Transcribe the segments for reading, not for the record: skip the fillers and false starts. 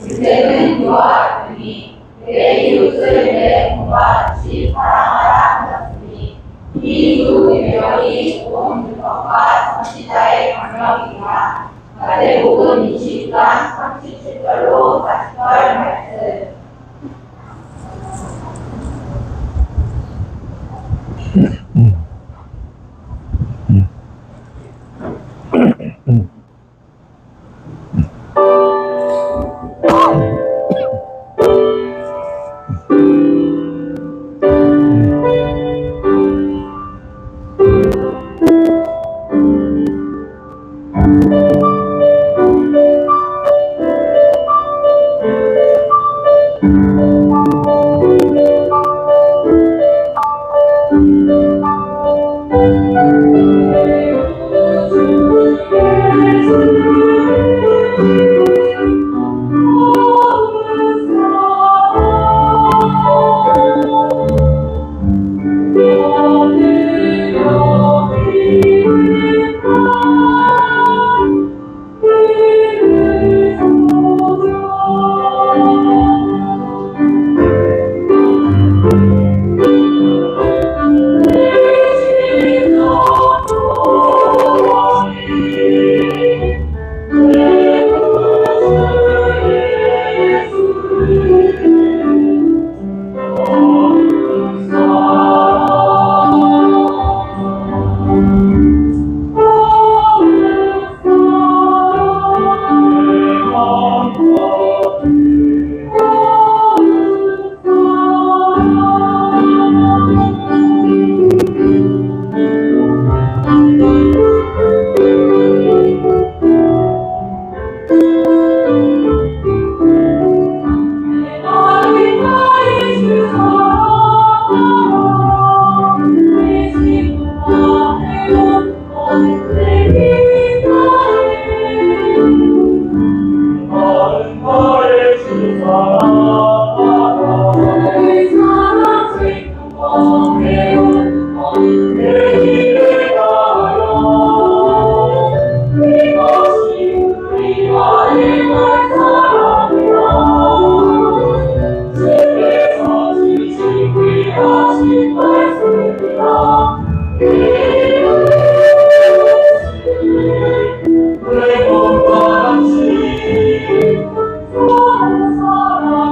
이제는 그와 같으니 내 이웃을 내 몸과 같이 사랑하라 하셨으니 이 두 계명이 온 율법과 선지자의 강령이라. 마태복음 22장 37절로 40절 말씀. 내 몸과 같이 사랑하라.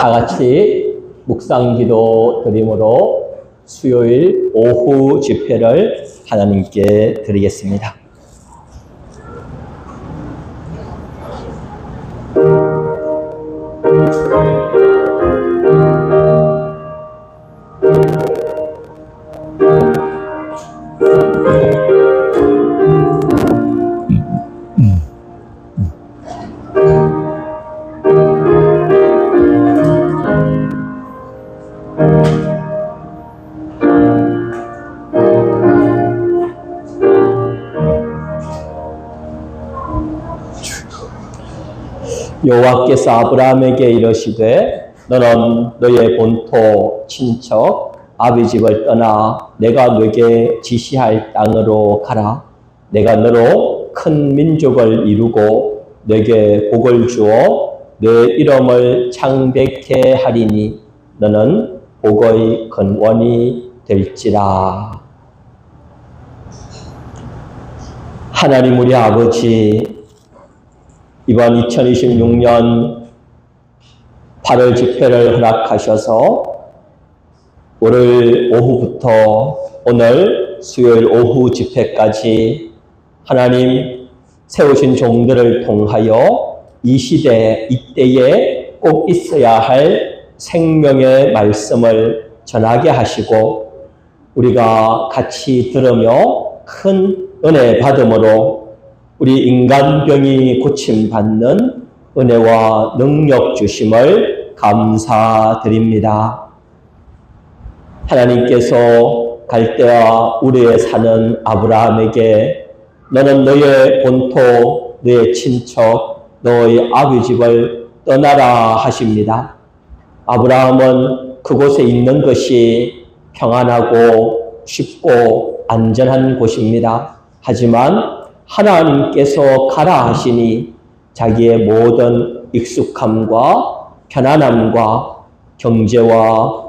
다 같이 묵상기도 드림으로 수요일 오후 집회를 하나님께 드리겠습니다. 여호와께서 아브라함에게 이르시되 너는 너의 본토 친척 아비 집을 떠나 내가 네게 지시할 땅으로 가라. 내가 너로 큰 민족을 이루고 네게 복을 주어 네 이름을 창백케 하리니 너는 복의 근원이 될지라. 하나님 우리 아버지, 이번 2026년 8월 집회를 허락하셔서 오늘 오후부터 오늘 수요일 오후 집회까지 하나님 세우신 종들을 통하여 이 시대, 이때에 꼭 있어야 할 생명의 말씀을 전하게 하시고 우리가 같이 들으며 큰 은혜 받음으로 우리 인간병이 고침받는 은혜와 능력 주심을 감사드립니다. 하나님께서 갈대아 우르에 사는 아브라함에게 너는 너의 본토, 너의 친척, 너의 아비 집을 떠나라 하십니다. 아브라함은 그곳에 있는 것이 평안하고 쉽고 안전한 곳입니다. 하지만 하나님께서 가라 하시니 자기의 모든 익숙함과 편안함과 경제와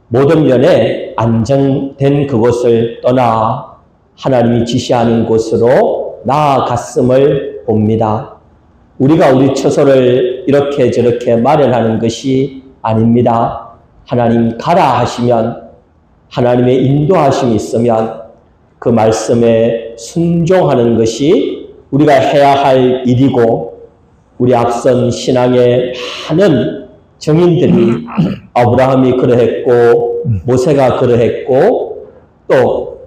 모든 면에 안정된 그곳을 떠나 하나님이 지시하는 곳으로 나아갔음을 봅니다. 우리가 우리 처소를 이렇게 저렇게 마련하는 것이 아닙니다. 하나님 가라 하시면 하나님의 인도하심이 있으면 그 말씀에 순종하는 것이 우리가 해야 할 일이고 우리 앞선 신앙의 많은 정인들이 아브라함이 그러했고 모세가 그러했고 또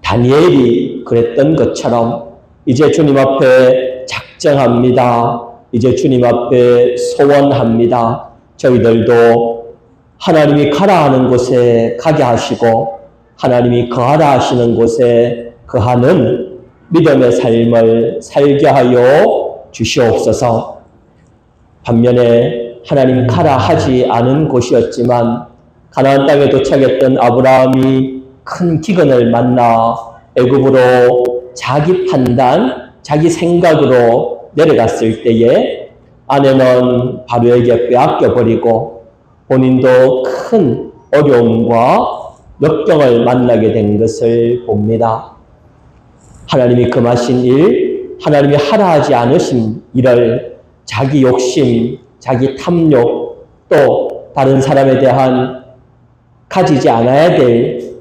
다니엘이 그랬던 것처럼 이제 주님 앞에 작정합니다. 이제 주님 앞에 소원합니다. 저희들도 하나님이 가라 하는 곳에 가게 하시고 하나님이 거하라 하시는 곳에 거하는 믿음의 삶을 살게 하여 주시옵소서. 반면에 하나님 가라 하지 않은 곳이었지만 가나안 땅에 도착했던 아브라함이 큰 기근을 만나 애굽으로 자기 판단, 자기 생각으로 내려갔을 때에 아내는 바로에게 빼앗겨버리고 본인도 큰 어려움과 역경을 만나게 된 것을 봅니다. 하나님이 금하신 일, 하나님이 하라 하지 않으신 일을 자기 욕심, 자기 탐욕, 또 다른 사람에 대한 가지지 않아야 될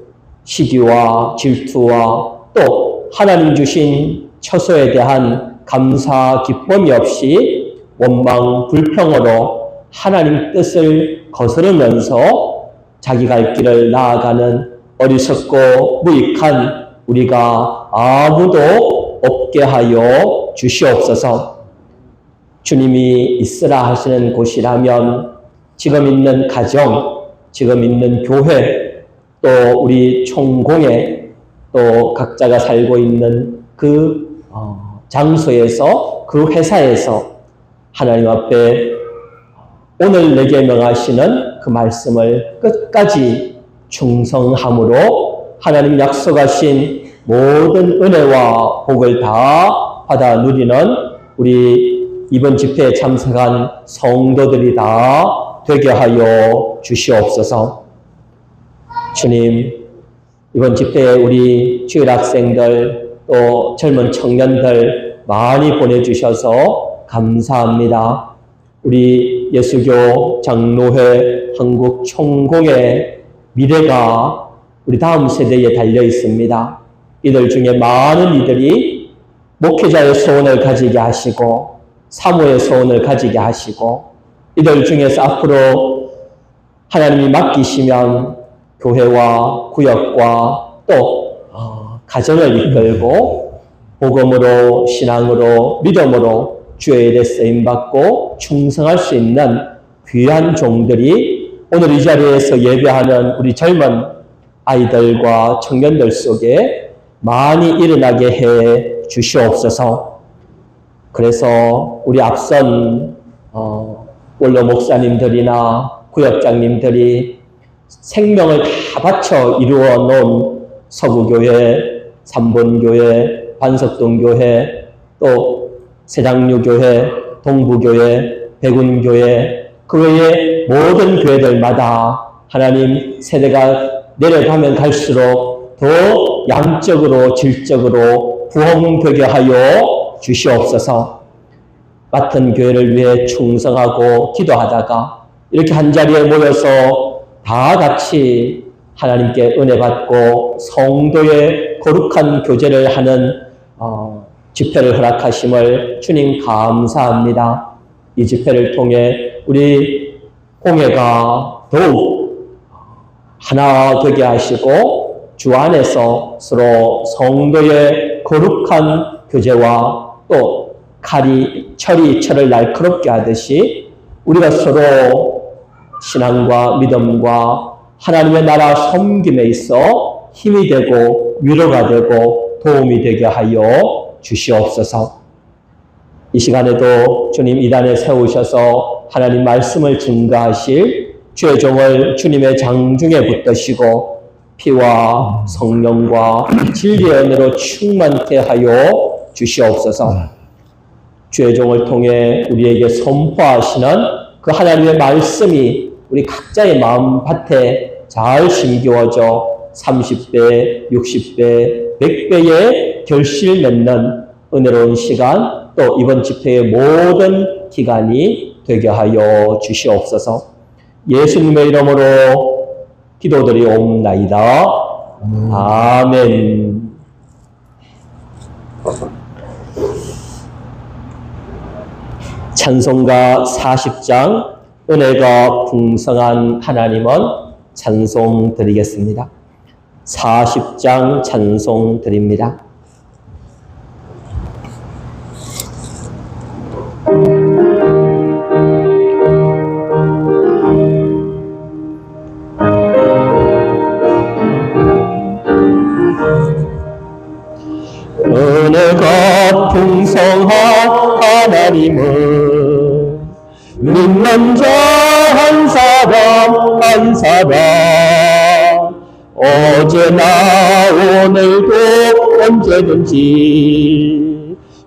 시기와 질투와 또 하나님 주신 처소에 대한 감사, 기쁨이 없이 원망, 불평으로 하나님 뜻을 거스르면서 자기 갈 길을 나아가는 어리석고 무익한 우리가 아무도 없게 하여 주시옵소서. 주님이 있으라 하시는 곳이라면 지금 있는 가정, 지금 있는 교회, 또 우리 총공회, 또 각자가 살고 있는 그 장소에서, 그 회사에서 하나님 앞에 오늘 내게 명하시는 그 말씀을 끝까지 충성함으로 하나님 약속하신 모든 은혜와 복을 다 받아 누리는 우리 이번 집회에 참석한 성도들이 다 되게 하여 주시옵소서. 주님, 이번 집회에 우리 주일 학생들 또 젊은 청년들 많이 보내주셔서 감사합니다. 우리 우리 예수교 장로회 한국 총공의 미래가 우리 다음 세대에 달려 있습니다. 이들 중에 많은 이들이 목회자의 소원을 가지게 하시고 사모의 소원을 가지게 하시고 이들 중에서 앞으로 하나님이 맡기시면 교회와 구역과 또 가정을 이끌고 복음으로 신앙으로 믿음으로 주의 일에 쓰임받고 충성할 수 있는 귀한 종들이 오늘 이 자리에서 예배하는 우리 젊은 아이들과 청년들 속에 많이 일어나게 해 주시옵소서. 그래서 우리 앞선 원로 목사님들이나 구역장님들이 생명을 다 바쳐 이루어 놓은 서구교회, 삼본교회, 반석동교회, 또 세장류교회, 동부교회, 백운교회, 그 외의 모든 교회들마다 하나님 세대가 내려가면 갈수록 더 양적으로 질적으로 부흥되게 하여 주시옵소서. 같은 교회를 위해 충성하고 기도하다가 이렇게 한자리에 모여서 다 같이 하나님께 은혜 받고 성도의 거룩한 교제를 하는 집회를 허락하심을 주님 감사합니다. 이 집회를 통해 우리 공회가 더욱 하나 되게 하시고 주 안에서 서로 성도의 거룩한 교제와 또 철이 철을 날카롭게 하듯이 우리가 서로 신앙과 믿음과 하나님의 나라 섬김에 있어 힘이 되고 위로가 되고 도움이 되게 하여 주시옵소서. 이 시간에도 주님 이단에 세우셔서 하나님 말씀을 증거하실 주의 종을 주님의 장중에 붙드시고 피와 성령과 진리의 은혜로 충만케 하여 주시옵소서. 주의 종을 통해 우리에게 선포하시는 그 하나님의 말씀이 우리 각자의 마음밭에 잘 심겨져 30배, 60배, 100배의 결실 맺는 은혜로운 시간 또 이번 집회의 모든 기간이 되게 하여 주시옵소서. 예수님의 이름으로 기도드리옵나이다. 아멘. 찬송가 40장 은혜가 풍성한 하나님은 찬송 드리겠습니다. 40장 찬송 드립니다. 은혜가 풍성한 하나님은 믿는 자 한 사람 한 사람 어제나 오늘도 언제든지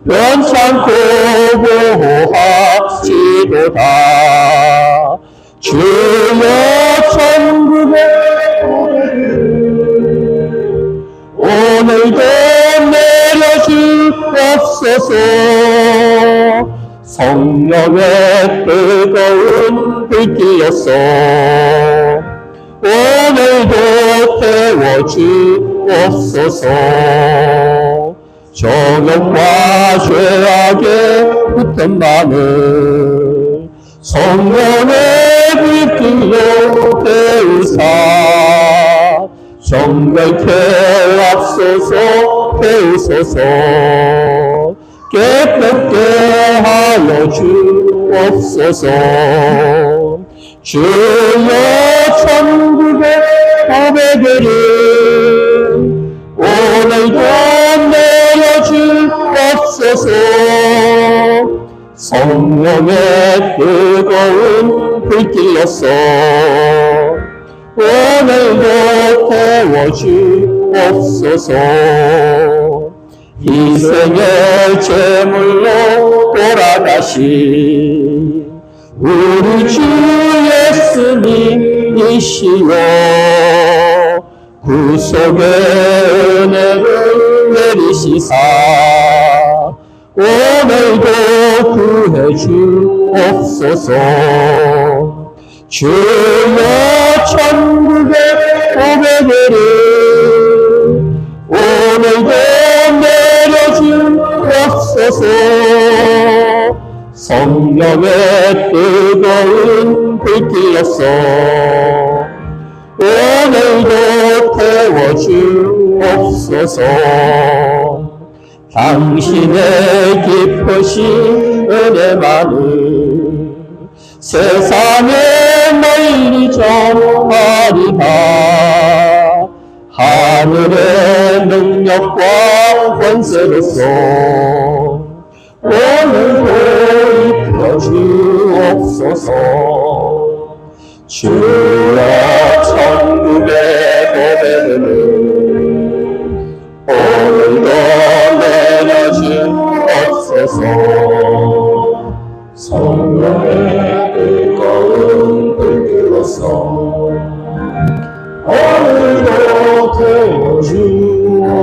변찮고 보호하시도다. 주여 천국에 오늘도 내려주옵소서. 성령의 뜨거운 불길로서 오늘도 태워주옵소서. 정욕과 죄악에 붙은 마음을 성령의 불길로 태우사 정결케 앞서서 태우소서. 깨끗게 하여 주옵소서. 주여 천국의 보배들을 오늘도 내려주옵소서. 성령의 뜨거운 불길로서 오늘도 태워주옵소서. 희생의 제물로 돌아가신 우리 주 예수님이시여 구속의 은혜를 내리시사 오늘도 구해 주옵소서. 주여 천국의 고백을 오늘도 내려주옵소서. 성령의 뜨거운 불길로서 오늘도 태워주옵소서. 당신의 깊으신 은혜만은 세상에 널리 전하리라. 하늘의 능력과 권세로서 오늘도 이끌어 주옵소서. 주여 천국의 고백을 오늘도 내려주옵소서. 성령의 뜨거운 불길로서 오늘도 태워주옵소서.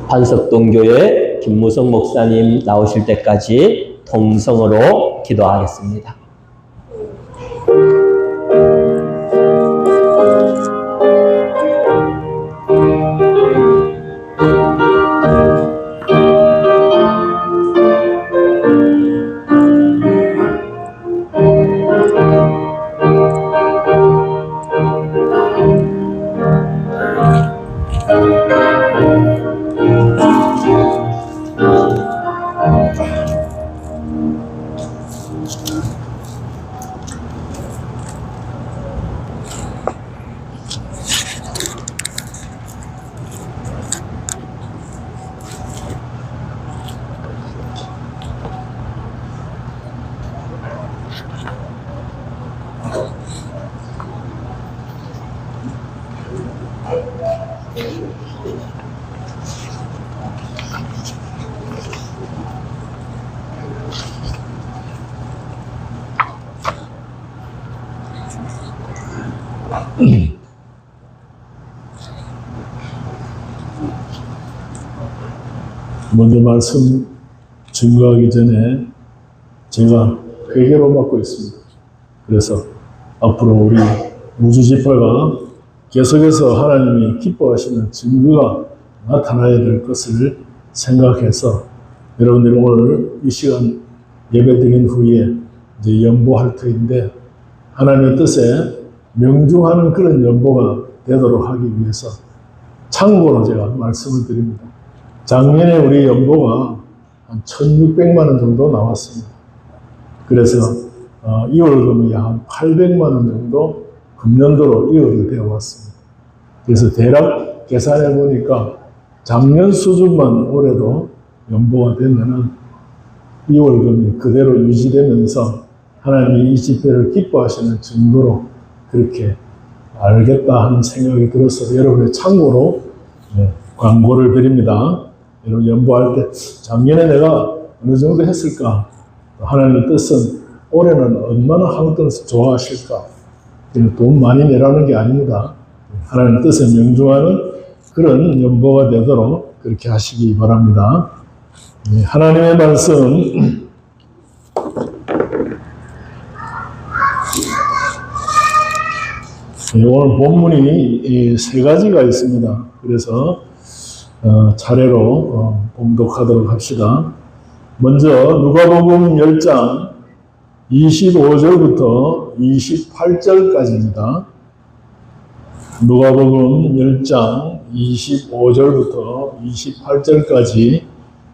반석동교회 김무성 목사님 나오실 때까지 동성으로 기도하겠습니다. 먼저 말씀 증거하기 전에 제가 회개로 맡고 있습니다. 그래서 앞으로 우리 우주지파가 계속해서 하나님이 기뻐하시는 증거가 나타나야 될 것을 생각해서 여러분들이 오늘 이 시간 예배드린 후에 이제 연보할 터인데 하나님의 뜻에 명중하는 그런 연보가 되도록 하기 위해서 참고로 제가 말씀을 드립니다. 작년에 우리 연보가 한 1,600만 원 정도 나왔습니다. 그래서 이 월급이 한 800만 원 정도 금년도로 이월이 되어 왔습니다. 그래서 대략 계산해 보니까 작년 수준만 올해도 연보가 되면은 이 월급이 그대로 유지되면서 하나님이 이 집회를 기뻐하시는 증거로 그렇게 알겠다 하는 생각이 들어서 여러분의 참고로 광고를 드립니다. 여러분 연보할 때 작년에 내가 어느 정도 했을까? 하나님의 뜻은 올해는 얼마나 한국 좋아하실까? 돈 많이 내라는 게 아닙니다. 하나님의 뜻에 명중하는 그런 연보가 되도록 그렇게 하시기 바랍니다. 하나님의 말씀 오늘 본문이 세 가지가 있습니다. 그래서 차례로 봉독하도록 합시다. 먼저 누가복음 10장 25절부터 28절까지입니다. 누가복음 10장 25절부터 28절까지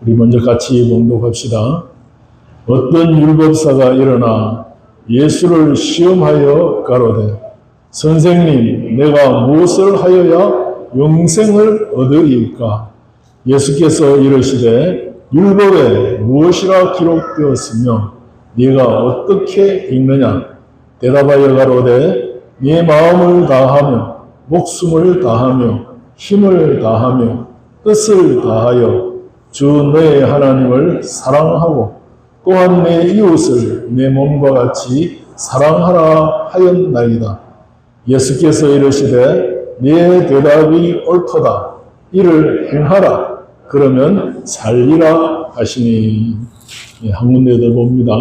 우리 먼저 같이 봉독합시다. 어떤 율법사가 일어나 예수를 시험하여 가로되 선생님, 내가 무엇을 하여야 영생을 얻으리까? 예수께서 이르시되 율법에 무엇이라 기록되었으며 네가 어떻게 읽느냐? 대답하여 가로되 네 마음을 다하며 목숨을 다하며 힘을 다하며 뜻을 다하여 주 너의 하나님을 사랑하고 또한 내 이웃을 내 몸과 같이 사랑하라 하였나이다. 예수께서 이르시되 네 대답이 옳도다. 이를 행하라. 그러면 살리라 하시니. 예, 한 군데 더 봅니다.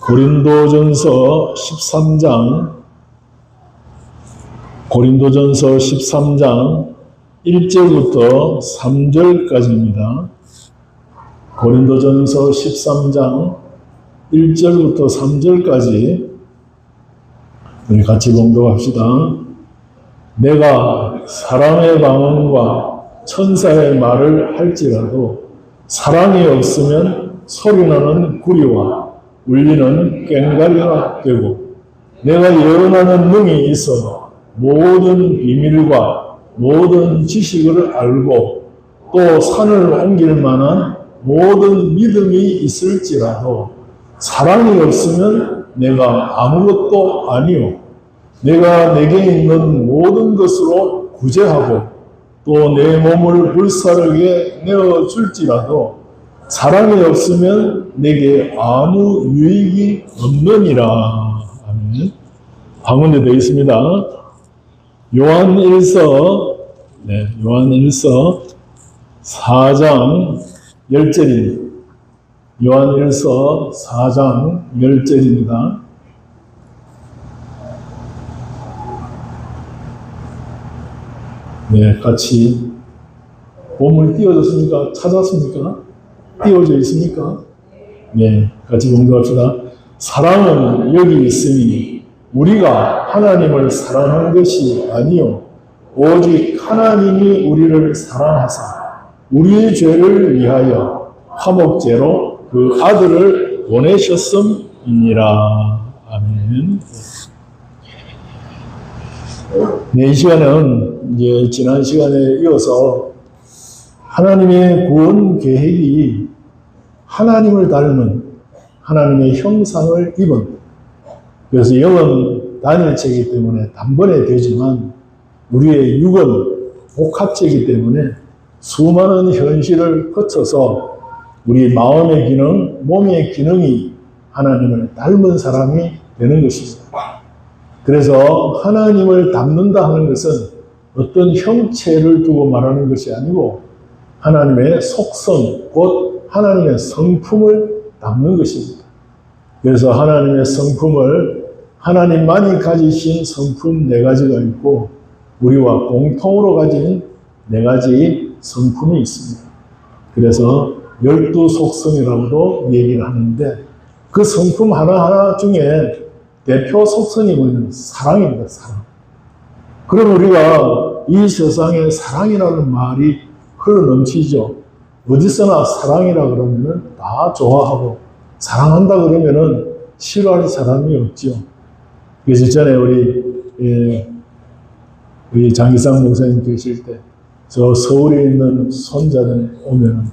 고린도전서 13장 1절부터 3절까지입니다. 고린도전서 13장 1절부터 3절까지 우리 같이 봉독합시다. 내가 사람의 방언과 천사의 말을 할지라도 사랑이 없으면 소리나는 구리와 울리는 꽹과리가 되고, 내가 예언하는 능이 있어 모든 비밀과 모든 지식을 알고 또 산을 옮길 만한 모든 믿음이 있을지라도 사랑이 없으면 내가 아무것도 아니요, 내가 내게 있는 모든 것으로 구제하고 또 내 몸을 불사르게 내어줄지라도 사랑이 없으면 내게 아무 유익이 없느니라. 아멘. 한 군데 더 있습니다. 요한일서 4장 10절입니다. 요한일서 4장 10절입니다. 네, 같이 본문 띄워졌습니까? 찾았습니까? 띄워져 있습니까? 네, 같이 공부합시다. 사랑은 여기 있으니 우리가 하나님을 사랑한 것이 아니요 오직 하나님이 우리를 사랑하사 우리의 죄를 위하여 화목제로 그 아들을 보내셨음이니라. 아멘. 네, 이 시간은 이제 지난 시간에 이어서 하나님의 구원 계획이 하나님을 닮은 하나님의 형상을 입은, 그래서 영은 단일체이기 때문에 단번에 되지만 우리의 육은 복합체이기 때문에 수많은 현실을 거쳐서 우리 마음의 기능, 몸의 기능이 하나님을 닮은 사람이 되는 것입니다. 그래서 하나님을 닮는다 하는 것은 어떤 형체를 두고 말하는 것이 아니고 하나님의 속성, 곧 하나님의 성품을 담는 것입니다. 그래서 하나님의 성품을 하나님만이 가지신 성품 4가지가 있고 우리와 공통으로 가진 4가지 성품이 있습니다. 그래서 12속성이라고도 얘기를 하는데 그 성품 하나하나 중에 대표 속성이 뭐냐면 사랑입니다. 사랑. 그럼 우리가 이 세상에 사랑이라는 말이 흘러넘치죠. 어디서나 사랑이라 그러면은 다 좋아하고 사랑한다 그러면은 싫어하는 사람이 없죠. 그래서 전에 우리 장기상 목사님 계실 때 저 서울에 있는 손자들 오면은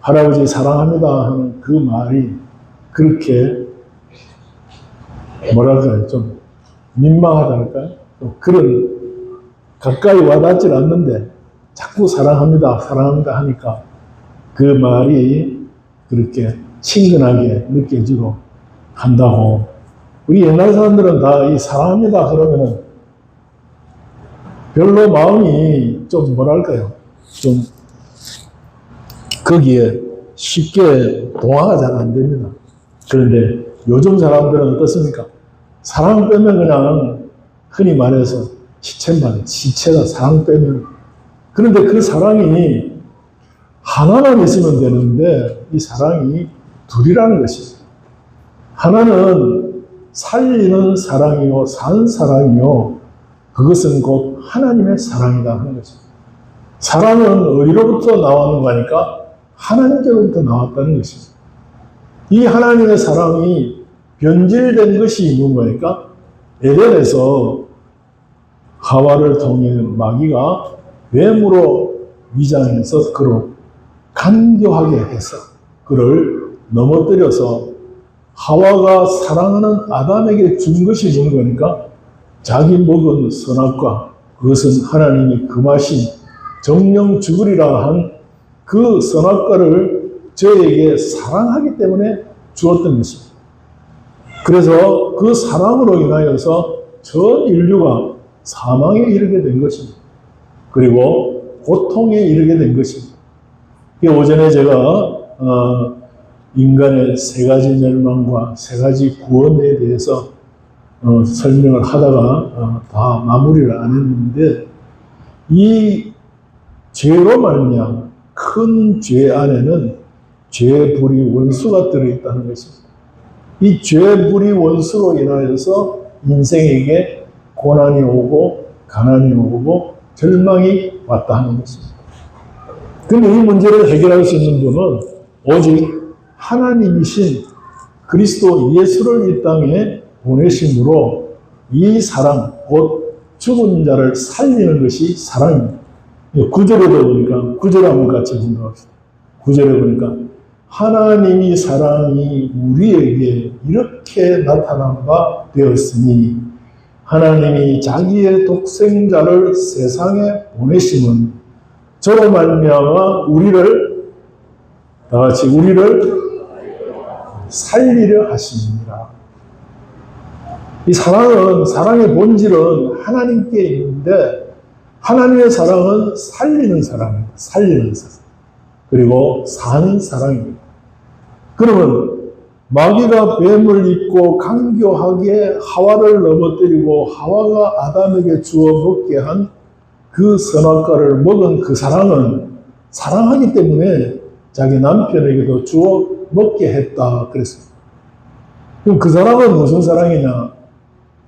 할아버지 사랑합니다 하는 그 말이 그렇게 뭐랄까요, 좀 민망하달까요? 그런 가까이 와닿질 않는데 자꾸 사랑합니다 하니까 그 말이 그렇게 친근하게 느껴지고 한다고. 우리 옛날 사람들은 다 이 사랑합니다 그러면은 별로 마음이 좀 뭐랄까요, 좀 거기에 쉽게 동화가 잘 안 됩니다. 그런데 요즘 사람들은 어떻습니까? 사랑 빼면 그냥 흔히 말해서 시체다, 사랑 빼면. 그런데 그 사랑이 하나만 있으면 되는데 이 사랑이 둘이라는 것입니다. 하나는 살리는 사랑이요, 산 사랑이요, 그것은 곧 하나님의 사랑이다 하는 것입니다. 사랑은 어디로부터 나오는 거니까 하나님께로부터 나왔다는 것입니다. 이 하나님의 사랑이 변질된 것이 있는 거니까 에덴에서 하와를 통해 마귀가 뱀으로 위장해서 그를 간교하게 해서 그를 넘어뜨려서 하와가 사랑하는 아담에게 준 것이 있는 거니까 자기 먹은 선악과 그것은 하나님이 금하신 정령 죽으리라 한 그 선악과를 저에게 사랑하기 때문에 주었던 것입니다. 그래서 그 사랑으로 인하여서 전 인류가 사망에 이르게 된 것입니다. 그리고 고통에 이르게 된 것입니다. 오전에 제가 인간의 세 가지 멸망과 세 가지 구원에 대해서 설명을 하다가 다 마무리를 안 했는데, 이 죄로 말미암아 큰 죄 안에는 죄 불의 원수가 들어있다는 것입니다. 이 죄 불의 원수로 인하여서 인생에게 고난이 오고 가난이 오고 절망이 왔다 하는 것입니다. 그런데 이 문제를 해결할 수 있는 분은 오직 하나님이신 그리스도 예수를 이 땅에 보내심으로 이 사랑, 곧 죽은 자를 살리는 것이 사랑입니다. 9절에 보니까, 9절 한번 같이 분석합시다. 9절에 보니까 하나님이 사랑이 우리에게 이렇게 나타난 바 되었으니 하나님이 자기의 독생자를 세상에 보내심은 저로 말미암아 우리를, 다 같이 우리를 살리려 하심이니라. 이 사랑은, 사랑의 본질은 하나님께 있는데 하나님의 사랑은 살리는 사랑입니다. 살리는 사랑. 그리고 사는 사랑입니다. 그러면 마귀가 뱀을 입고 강교하게 하와를 넘어뜨리고 하와가 아담에게 주어 먹게 한 그 선악과를 먹은 그 사랑은 사랑하기 때문에 자기 남편에게도 주어 먹게 했다 그랬습니다. 그럼 그 사랑은 무슨 사랑이냐?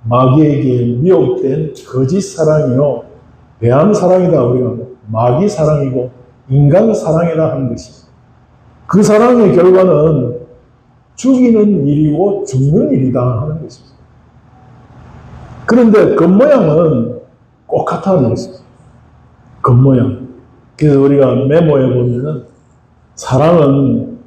마귀에게 미혹된 거짓 사랑이요, 배암 사랑이다. 우리가 마귀 사랑이고 인간 사랑이라 하는 것입니다. 그 사랑의 결과는 죽이는 일이고 죽는 일이다 하는 것입니다. 그런데 겉모양은 똑같아 하는 것입니다. 겉모양. 그래서 우리가 메모해 보면은 사랑은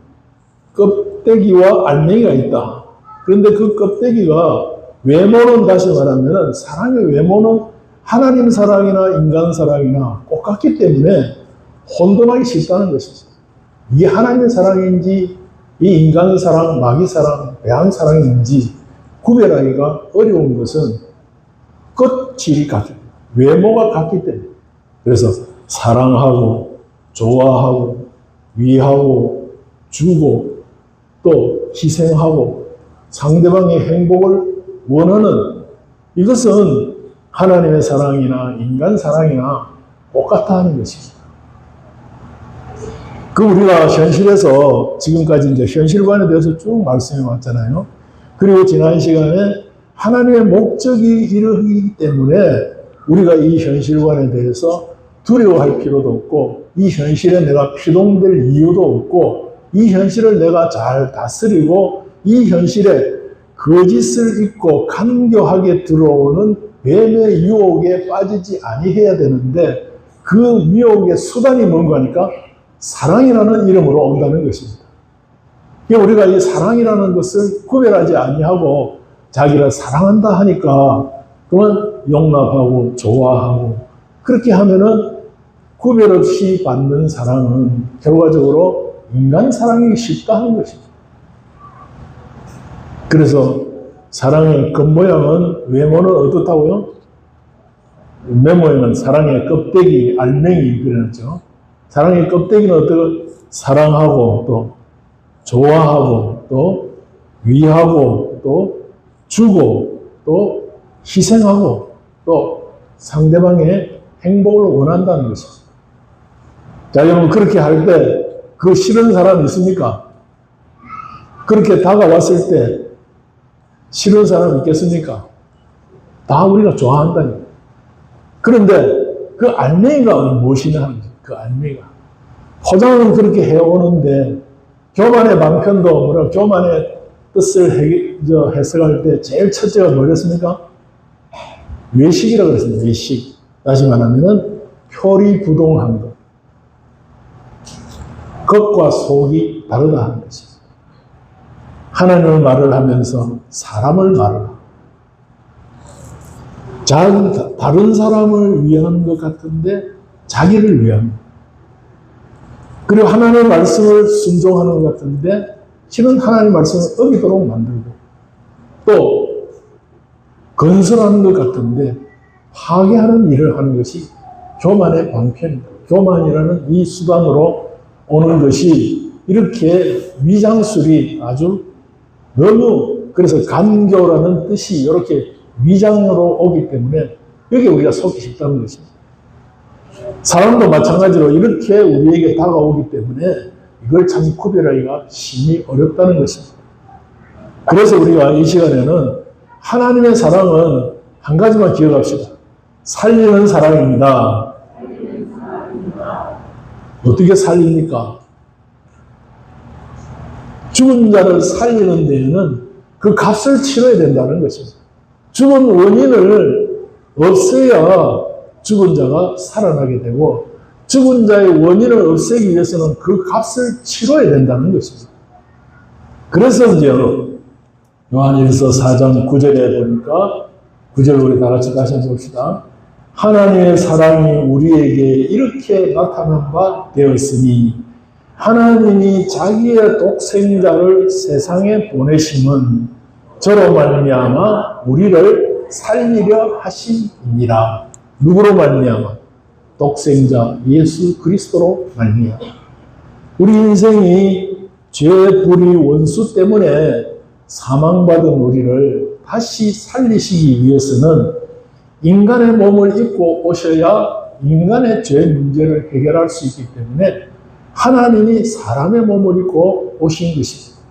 껍데기와 알맹이가 있다. 그런데 그 껍데기가, 외모는 다시 말하면 사랑의 외모는 하나님 사랑이나 인간 사랑이나 똑같기 때문에 혼돈하기 쉽다는 것이죠. 이게 하나님의 사랑인지 이 인간의 사랑, 마귀 사랑, 배한 사랑인지 구별하기가 어려운 것은 끝질이 같습니다. 외모가 같기 때문에. 그래서 사랑하고 좋아하고 위하고 주고 또 희생하고 상대방의 행복을 원하는, 이것은 하나님의 사랑이나 인간 사랑이나 똑같아 하는 것입니다. 그 우리가 현실에서 지금까지 이제 현실관에 대해서 쭉 말씀해 왔잖아요. 그리고 지난 시간에 하나님의 목적이 이러기 때문에 우리가 이 현실관에 대해서 두려워할 필요도 없고, 이 현실에 내가 피동될 이유도 없고, 이 현실을 내가 잘 다스리고 이 현실에 거짓을 잊고 간교하게 들어오는 뱀의 유혹에 빠지지 아니해야 되는데, 그 유혹의 수단이 뭔가 하니까 사랑이라는 이름으로 온다는 것입니다. 우리가 이 사랑이라는 것을 구별하지 아니하고 자기를 사랑한다 하니까 그만 용납하고 좋아하고, 그렇게 하면은 구별 없이 받는 사랑은 결과적으로 인간 사랑이 쉽다 하는 것입니다. 그래서 사랑의 겉모양은, 외모는 어떻다고요? 메모에는 사랑의 껍데기, 알맹이 그려놨죠. 사랑의 껍데기는 어떻게? 사랑하고 또 좋아하고 또 위하고 또 주고 또 희생하고 또 상대방의 행복을 원한다는 것입니다. 자, 여러분, 그렇게 할 때 그 싫은 사람 있습니까? 그렇게 다가왔을 때 싫은 사람 있겠습니까? 다 우리가 좋아한다니까. 그런데 그 알맹이가 무엇이냐 하는 거죠. 그 알맹이가. 포장은 그렇게 해오는데 교만의 방편도 뭐라, 교만의 뜻을 해석할 때 제일 첫째가 뭐였습니까? 외식이라고 그랬습니다. 외식. 다시 말하면은 표리부동한 것. 겉과 속이 다르다 하는 것입니다. 하나님을 말을 하면서 사람을 말을 하고, 다른 사람을 위한 것 같은데 자기를 위한 것. 그리고 하나님의 말씀을 순종하는 것 같은데 실은 하나님의 말씀을 어기도록 만들고, 또 건설하는 것 같은데 파괴하는 일을 하는 것이 교만의 방편입니다. 교만이라는 이 수단으로 오는 것이 이렇게 위장술이 아주 너무 그래서 간교라는 뜻이 이렇게 위장으로 오기 때문에 여기 우리가 속기 쉽다는 것입니다. 사람도 마찬가지로 이렇게 우리에게 다가오기 때문에 이걸 참 구별하기가 심히 어렵다는 것입니다. 그래서 우리가 이 시간에는 하나님의 사랑은 한 가지만 기억합시다. 살리는 사랑입니다. 어떻게 살립니까? 죽은 자를 살리는 데에는 그 값을 치러야 된다는 것입니다. 죽은 원인을 없애야 죽은 자가 살아나게 되고 죽은 자의 원인을 없애기 위해서는 그 값을 치러야 된다는 것입니다. 그래서 이제 요한일서 4장 9절에 보니까 9절 우리 다 같이 다시 한번 봅시다. 하나님의 사랑이 우리에게 이렇게 나타난 바 되었으니 하나님이 자기의 독생자를 세상에 보내심은 저로 말미암아 우리를 살리려 하심이니라. 누구로 말미암아? 독생자 예수 그리스도로 말미암아. 우리 인생이 죄, 불의, 원수 때문에 사망받은 우리를 다시 살리시기 위해서는 인간의 몸을 입고 오셔야 인간의 죄 문제를 해결할 수 있기 때문에 하나님이 사람의 몸을 입고 오신 것입니다.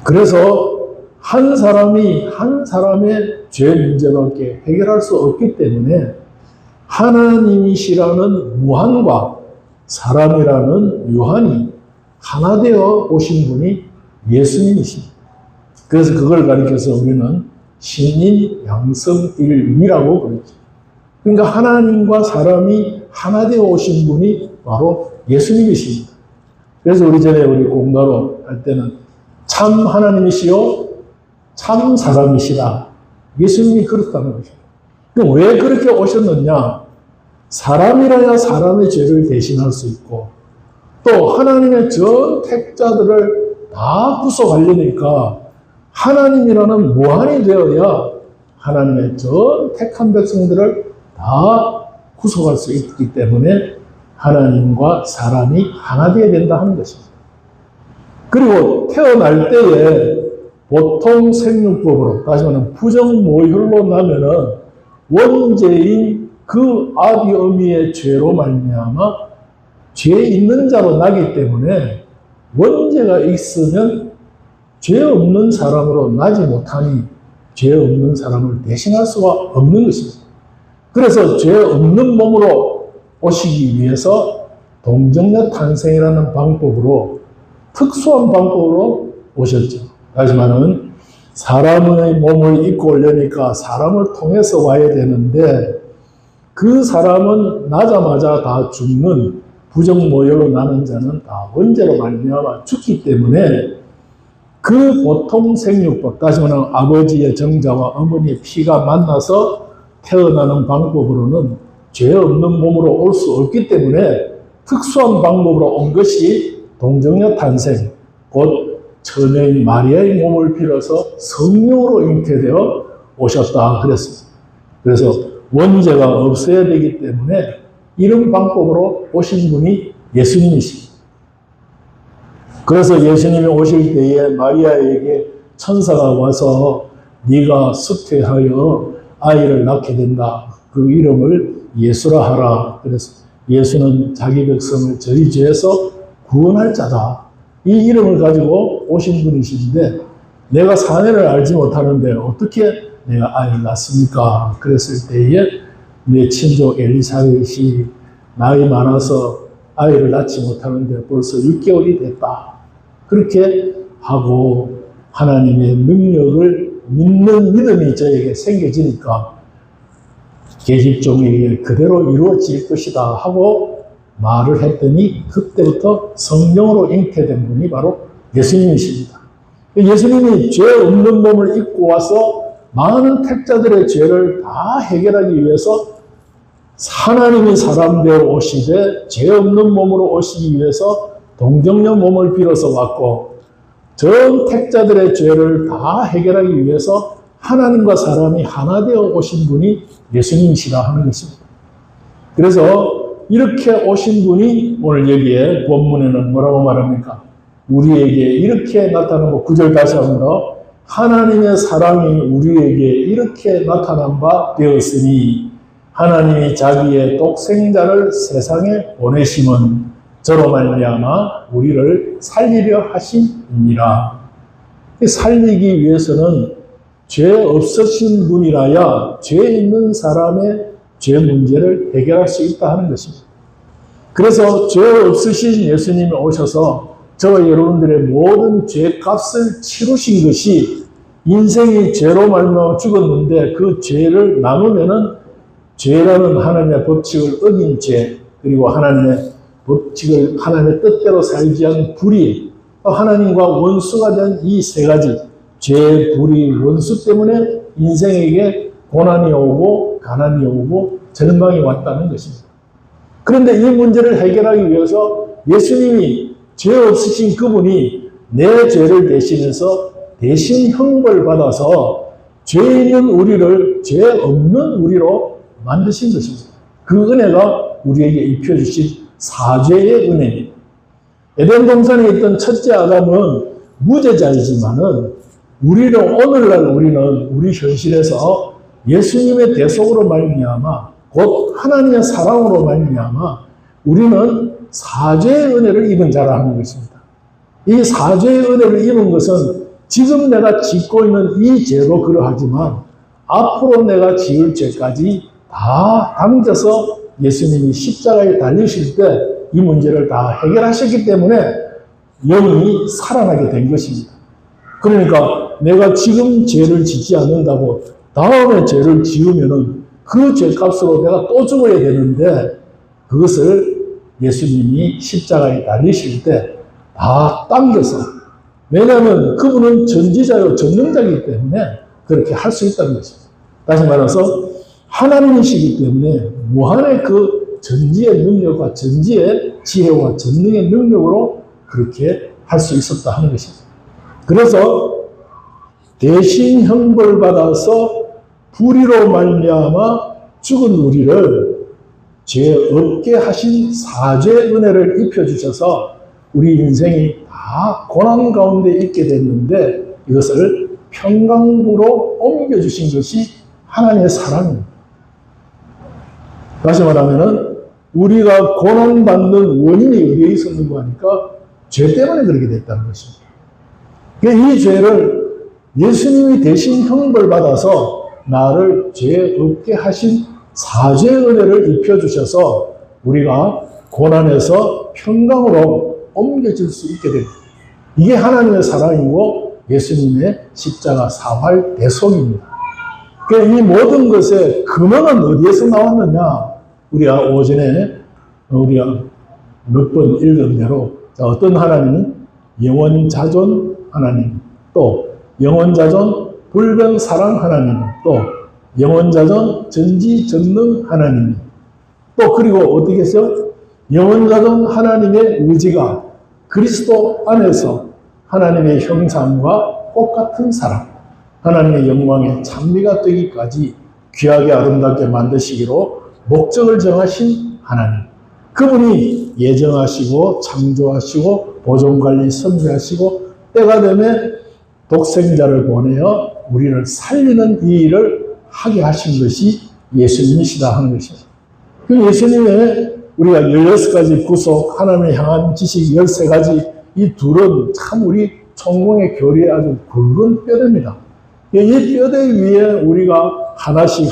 그래서 한 사람이 한 사람의 죄 문제밖에 해결할 수 없기 때문에 하나님이시라는 무한과 사람이라는 유한이 하나 되어 오신 분이 예수님이십니다. 그래서 그걸 가리켜서 우리는 신인 양성일위라고 그러죠. 그러니까 하나님과 사람이 하나 되어 오신 분이 바로 예수님이십니다. 그래서 우리 전에 우리 공가로 할 때는 참 하나님이시요 참 사람이시다. 예수님이 그렇다는 거죠. 그럼 왜 그렇게 오셨느냐? 사람이라야 사람의 죄를 대신할 수 있고 또 하나님의 전 택자들을 다 구속하려니까 하나님이라는 무한이 되어야 하나님의 전 택한 백성들을 다 구속할 수 있기 때문에 하나님과 사람이 하나 되어야 된다 하는 것입니다. 그리고 태어날 때에 보통 생육법으로, 다시 말하면 부정모혈로 나면은 원죄인 그 아비 어미의 죄로 말미암아 죄 있는 자로 나기 때문에 원죄가 있으면 죄 없는 사람으로 나지 못하니 죄 없는 사람을 대신할 수가 없는 것입니다. 그래서 죄 없는 몸으로 오시기 위해서 동정녀 탄생이라는 방법으로 특수한 방법으로 오셨죠. 다시 말하면 사람의 몸을 입고 오려니까 사람을 통해서 와야 되는데 그 사람은 나자마자 다 죽는 부정모혈로 나는 자는 다 원죄로 말미암아 죽기 때문에 그 보통 생육법, 다시 말하면 아버지의 정자와 어머니의 피가 만나서 태어나는 방법으로는 죄 없는 몸으로 올 수 없기 때문에 특수한 방법으로 온 것이 동정녀 탄생, 곧 처녀인 마리아의 몸을 빌어서 성령으로 잉태되어 오셨다 그랬습니다. 그래서 원죄가 없어야 되기 때문에 이런 방법으로 오신 분이 예수님이십니다. 그래서 예수님이 오실 때에 마리아에게 천사가 와서 네가 수태하여 아이를 낳게 된다. 그 이름을 예수라 하라. 그래서 예수는 자기 백성을 저희 죄에서 구원할 자다. 이 이름을 가지고 오신 분이신데 내가 사내를 알지 못하는데 어떻게 내가 아이를 낳습니까? 그랬을 때에 내 친족 엘리사벳이 나이 많아서 아이를 낳지 못하는데 벌써 6개월이 됐다. 그렇게 하고 하나님의 능력을 믿는 믿음이 저에게 생겨지니까 계집종에게 그대로 이루어질 것이다 하고 말을 했더니 그때부터 성령으로 잉태된 분이 바로 예수님이십니다. 예수님이 죄 없는 몸을 입고 와서 많은 택자들의 죄를 다 해결하기 위해서 하나님이 사람 되어 오시되 죄 없는 몸으로 오시기 위해서 동정녀 몸을 빌어서 왔고 전 택자들의 죄를 다 해결하기 위해서 하나님과 사람이 하나 되어 오신 분이 예수님이시라 하는 것입니다. 그래서 이렇게 오신 분이 오늘 여기에 본문에는 뭐라고 말합니까? 우리에게 이렇게 나타나고 9절 다시 한번 더 하나님의 사랑이 우리에게 이렇게 나타난 바 되었으니 하나님이 자기의 독생자를 세상에 보내심은 저로 말미암아 우리를 살리려 하심이니라. 살리기 위해서는 죄 없으신 분이라야 죄 있는 사람의 죄 문제를 해결할 수 있다 하는 것입니다. 그래서 죄 없으신 예수님이 오셔서 저와 여러분들의 모든 죄값을 치르신 것이 인생이 죄로 말미암아 죽었는데 그 죄를 나누면은 죄라는 하나님의 법칙을 어긴 죄, 그리고 하나님의 법칙을 하나님의 뜻대로 살지 않은 불의, 하나님과 원수가 된 이 세 가지 죄, 불의, 원수 때문에 인생에게 고난이 오고 가난이 오고 절망이 왔다는 것입니다. 그런데 이 문제를 해결하기 위해서 예수님이 죄 없으신 그분이 내 죄를 대신해서 대신 형벌 받아서 죄 있는 우리를 죄 없는 우리로 만드신 것입니다. 그 은혜가 우리에게 입혀주신 사죄의 은혜입니다. 에덴 동산에 있던 첫째 아담은 무죄자이지만은 오늘날 우리는 우리 현실에서 예수님의 대속으로 말미암아 곧 하나님의 사랑으로 말미암아 우리는 사죄의 은혜를 입은 자라는 것입니다. 이 사죄의 은혜를 입은 것은 지금 내가 짓고 있는 이 죄도 그러하지만 앞으로 내가 지을 죄까지 다 담겨서 예수님이 십자가에 달리실 때 이 문제를 다 해결하셨기 때문에 영이 살아나게 된 것입니다. 그러니까 내가 지금 죄를 짓지 않는다고 다음에 죄를 지으면은 그 죄값으로 내가 또 죽어야 되는데 그것을 예수님이 십자가에 달리실 때 다 당겨서, 왜냐하면 그분은 전지자요 전능자이기 때문에 그렇게 할 수 있다는 것입니다. 다시 말해서 하나님이시기 때문에 무한의 그 전지의 능력과 전지의 지혜와 전능의 능력으로 그렇게 할 수 있었다 하는 것입니다. 그래서 대신 형벌받아서 불의로 말미암아 죽은 우리를 죄 없게 하신 사죄의 은혜를 입혀주셔서 우리 인생이 다 고난 가운데 있게 됐는데 이것을 평강부로 옮겨주신 것이 하나님의 사랑입니다. 다시 말하면은 우리가 고난받는 원인이 어디에 있었는가 하니까 죄 때문에 그렇게 됐다는 것입니다. 이 죄를 예수님이 대신 형벌받아서 나를 죄 없게 하신 사죄의 은혜를 입혀주셔서 우리가 고난에서 평강으로 옮겨질 수 있게 됩니다. 이게 하나님의 사랑이고 예수님의 십자가 사활 대속입니다. 이 모든 것의 근원은 어디에서 나왔느냐? 우리가 오전에 우리가 몇 번 읽은 대로 어떤 하나님은 영원자존 하나님, 또 영원자존 불변사랑 하나님, 또 영원자존 전지전능 하나님, 또 그리고 어떻게 했어요? 영원자존 하나님의 의지가 그리스도 안에서 하나님의 형상과 똑같은 사랑, 하나님의 영광의 찬미가 되기까지 귀하게 아름답게 만드시기로 목적을 정하신 하나님, 그분이 예정하시고 창조하시고 보존관리 선배하시고 때가 되면 독생자를 보내어 우리를 살리는 이 일을 하게 하신 것이 예수님이시다 하는 것입니다. 그 예수님의 우리가 16가지 구속, 하나님을 향한 지식 13가지, 이 둘은 참 우리 천공의 교리에 아주 굵은 뼈대입니다. 이 뼈대 위에 우리가 하나씩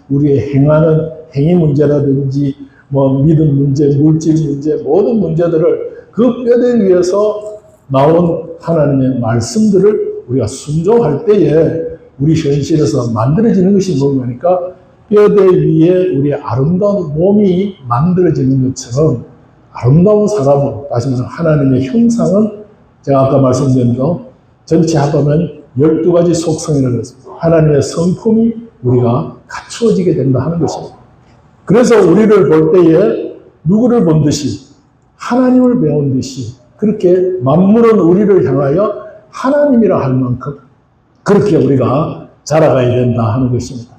우리의 행하는 행위 문제라든지 믿음 문제, 물질 문제, 모든 문제들을 그 뼈대 위에서 나온 하나님의 말씀들을 우리가 순종할 때에 우리 현실에서 만들어지는 것이 뭔가니까 뼈대 위에 우리의 아름다운 몸이 만들어지는 것처럼 아름다운 사람은, 다시 말해서 하나님의 형상은 제가 아까 말씀드린 거 전체 합하면 12가지 속성이라고 했습니다. 하나님의 성품이 우리가 갖추어지게 된다 하는 것입니다. 그래서 우리를 볼 때에 누구를 본 듯이 하나님을 배운 듯이 그렇게 만물은 우리를 향하여 하나님이라 할 만큼 그렇게 우리가 자라가야 된다 하는 것입니다.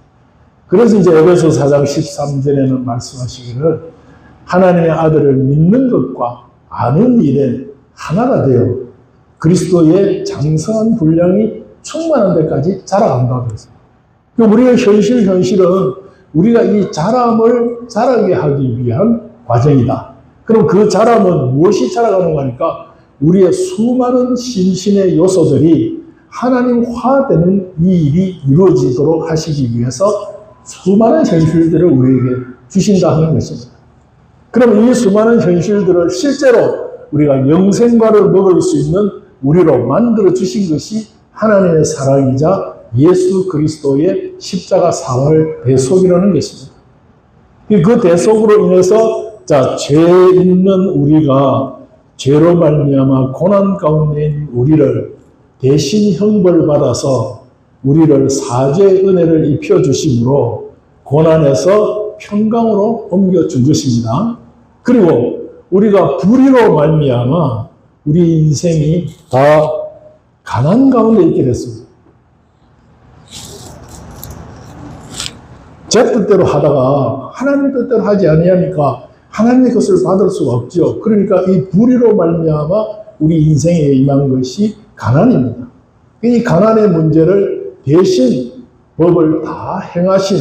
그래서 이제 에베소 4장 13절에는 말씀하시기를 하나님의 아들을 믿는 것과 아는 일에 하나가 되어 그리스도의 장성한 분량이 충만한 데까지 자라간다고 했어요. 우리의 현실은 우리가 이 자람을 자라게 하기 위한 과정이다. 그럼 그 자람은 무엇이 자라가는 거니까 우리의 수많은 심신의 요소들이 하나님화되는 이 일이 이루어지도록 하시기 위해서 수많은 현실들을 우리에게 주신다 하는 것입니다. 그럼 이 수많은 현실들을 실제로 우리가 영생과를 먹을 수 있는 우리로 만들어 주신 것이 하나님의 사랑이자 예수 그리스도의 십자가 사활 대속이라는 것입니다. 그 대속으로 인해서 죄 있는 우리가 죄로 말미암아 고난 가운데 있는 우리를 대신 형벌받아서 우리를 사죄의 은혜를 입혀주심으로 고난에서 평강으로 옮겨준 것입니다. 그리고 우리가 불의로 말미암아 우리 인생이 다 가난 가운데 있게 됐습니다. 제 뜻대로 하다가 하나님 뜻대로 하지 아니하니까 하나님의 것을 받을 수가 없죠. 그러니까 이 불의로 말미암아 우리 인생에 임한 것이 가난입니다. 이 가난의 문제를 대신 법을 다 행하신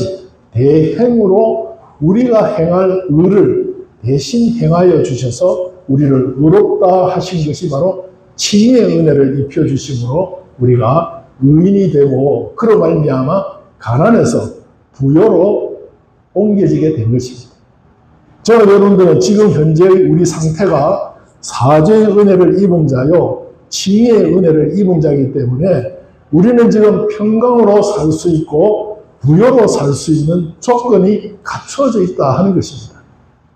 대행으로 우리가 행할 의를 대신 행하여 주셔서 우리를 의롭다 하신 것이 바로 칭의의 은혜를 입혀주심으로 우리가 의인이 되고 그로 말미암아 가난에서 부요로 옮겨지게 된 것입니다. 저와 여러분들은 지금 현재 우리 상태가 사죄의 은혜를 입은 자요 칭의의 은혜를 입은 자이기 때문에 우리는 지금 평강으로 살 수 있고 부요로 살 수 있는 조건이 갖춰져 있다 하는 것입니다.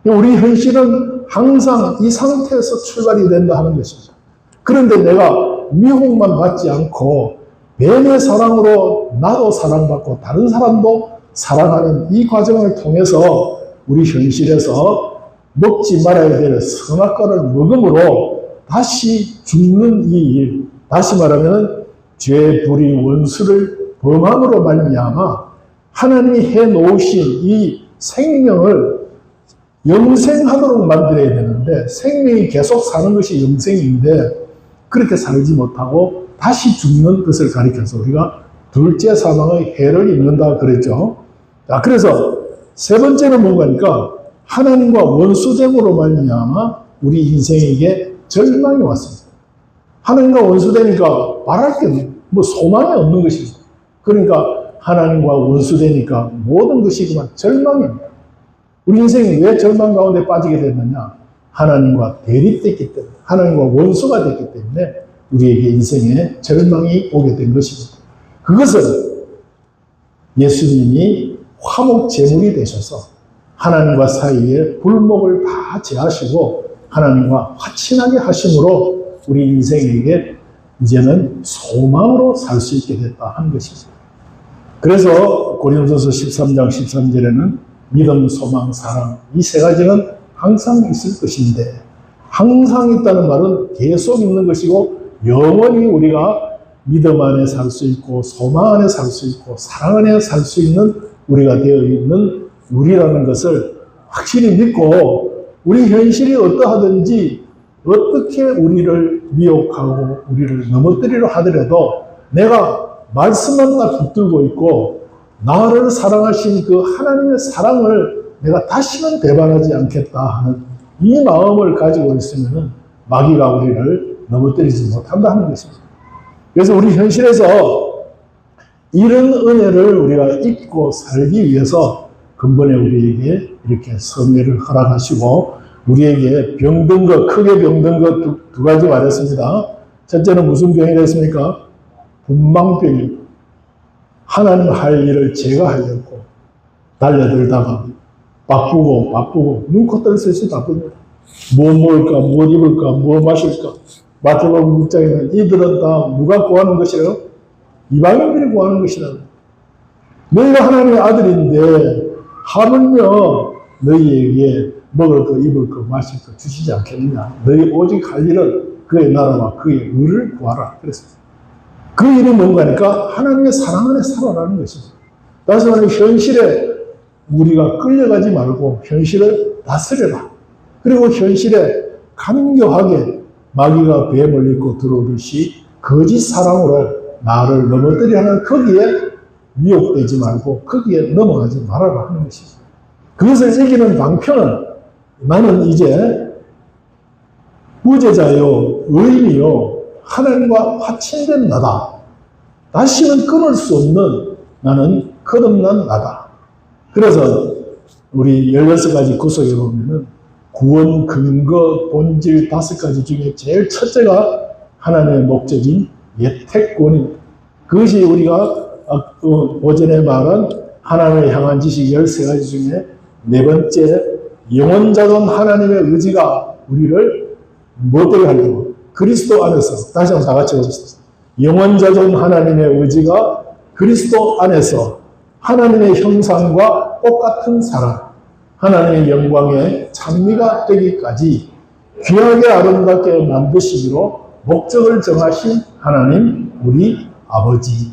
우리 현실은 항상 이 상태에서 출발이 된다 하는 것입니다. 그런데 내가 미혹만 받지 않고 뱀의 사랑으로 나도 사랑받고 다른 사람도 사랑하는 이 과정을 통해서 우리 현실에서 먹지 말아야 될 선악과를 먹음으로 다시 죽는 이 일, 다시 말하면 죄, 불의, 원수를 범함으로 말미암아 하나님이 해놓으신 이 생명을 영생하도록 만들어야 되는데 생명이 계속 사는 것이 영생인데 그렇게 살지 못하고 다시 죽는 것을 가리켜서 우리가 둘째 사망의 해를 입는다 그랬죠. 자, 그래서 세 번째는 뭔가니까 하나님과 원수됨으로 말미암아 우리 인생에게 절망이 왔습니다. 하나님과 원수되니까 말할 게 뭐 소망이 없는 것입니다. 그러니까 하나님과 원수되니까 모든 것이 그만 절망입니다. 우리 인생이 왜 절망 가운데 빠지게 됐느냐? 하나님과 대립됐기 때문에, 하나님과 원수가 됐기 때문에 우리에게 인생에 절망이 오게 된 것입니다. 그것은 예수님이 화목 제물이 되셔서 하나님과 사이에 불목을 다 제하시고 하나님과 화친하게 하심으로 우리 인생에게 이제는 소망으로 살 수 있게 됐다 하는 것이죠. 그래서 고린도서 13장 13절에는 믿음, 소망, 사랑 이 세 가지는 항상 있을 것인데 항상 있다는 말은 계속 있는 것이고 영원히 우리가 믿음 안에 살 수 있고 소망 안에 살 수 있고 사랑 안에 살 수 있는 우리가 되어 있는 우리라는 것을 확실히 믿고 우리 현실이 어떠하든지 어떻게 우리를 미혹하고 우리를 넘어뜨리려 하더라도 내가 말씀 하나 붙들고 있고 나를 사랑하신 그 하나님의 사랑을 내가 다시는 배반하지 않겠다 하는 이 마음을 가지고 있으면 마귀가 우리를 넘어뜨리지 못한다 하는 것입니다. 그래서 우리 현실에서 이런 은혜를 우리가 잊고 살기 위해서 근본에 우리에게 이렇게 성례를 허락하시고 우리에게 병든 것, 크게 병든 것 두 가지 말했습니다. 첫째는 무슨 병이 됐습니까? 분망병이고 하나님 할 일을 제가 하려고 달려들다가 바쁘고 눈코 뜰 수 바쁩니다. 뭐 먹을까, 뭐 입을까, 뭐 마실까. 마태복음 6장에는 이들은 다 누가 구하는 것이라고? 이방인들이 구하는 것이라고. 너희가 하나님의 아들인데 하물며 너희에게 먹을 거, 입을 거, 마실 거 주시지 않겠느냐. 너희 오직 할 일은 그의 나라와 그의 의를 구하라. 그랬습니다. 그 일이 뭔가니까 하나님의 사랑 안에 살아라는 것입니다. 다시 말하면 현실에 우리가 끌려가지 말고 현실을 다스려라. 그리고 현실에 간교하게 마귀가 뱀을 입고 들어오듯이 거짓 사랑으로 나를 넘어뜨려 하는 거기에 미혹되지 말고 거기에 넘어가지 말아라 하는 것이죠. 그것을 이기는 방편은 나는 이제 무죄자요, 의인이요, 하나님과 화친된 나다. 다시는 끊을 수 없는 나는 거듭난 나다. 그래서 우리 16가지 구속에 보면은 구원, 근거, 본질 5가지 중에 제일 첫째가 하나님의 목적인 예택권입니다. 그것이 우리가 오전에 말한 하나님을 향한 지식 13가지 중에 네 번째, 영원자존 하나님의 의지가 우리를 못되게 하려고 그리스도 안에서, 다시 한번 다 같이 해봅시다. 영원자존 하나님의 의지가 그리스도 안에서 하나님의 형상과 똑같은 사랑, 하나님의 영광에 찬미가 되기까지 귀하게 아름답게 만드시기로 목적을 정하신 하나님, 우리 아버지.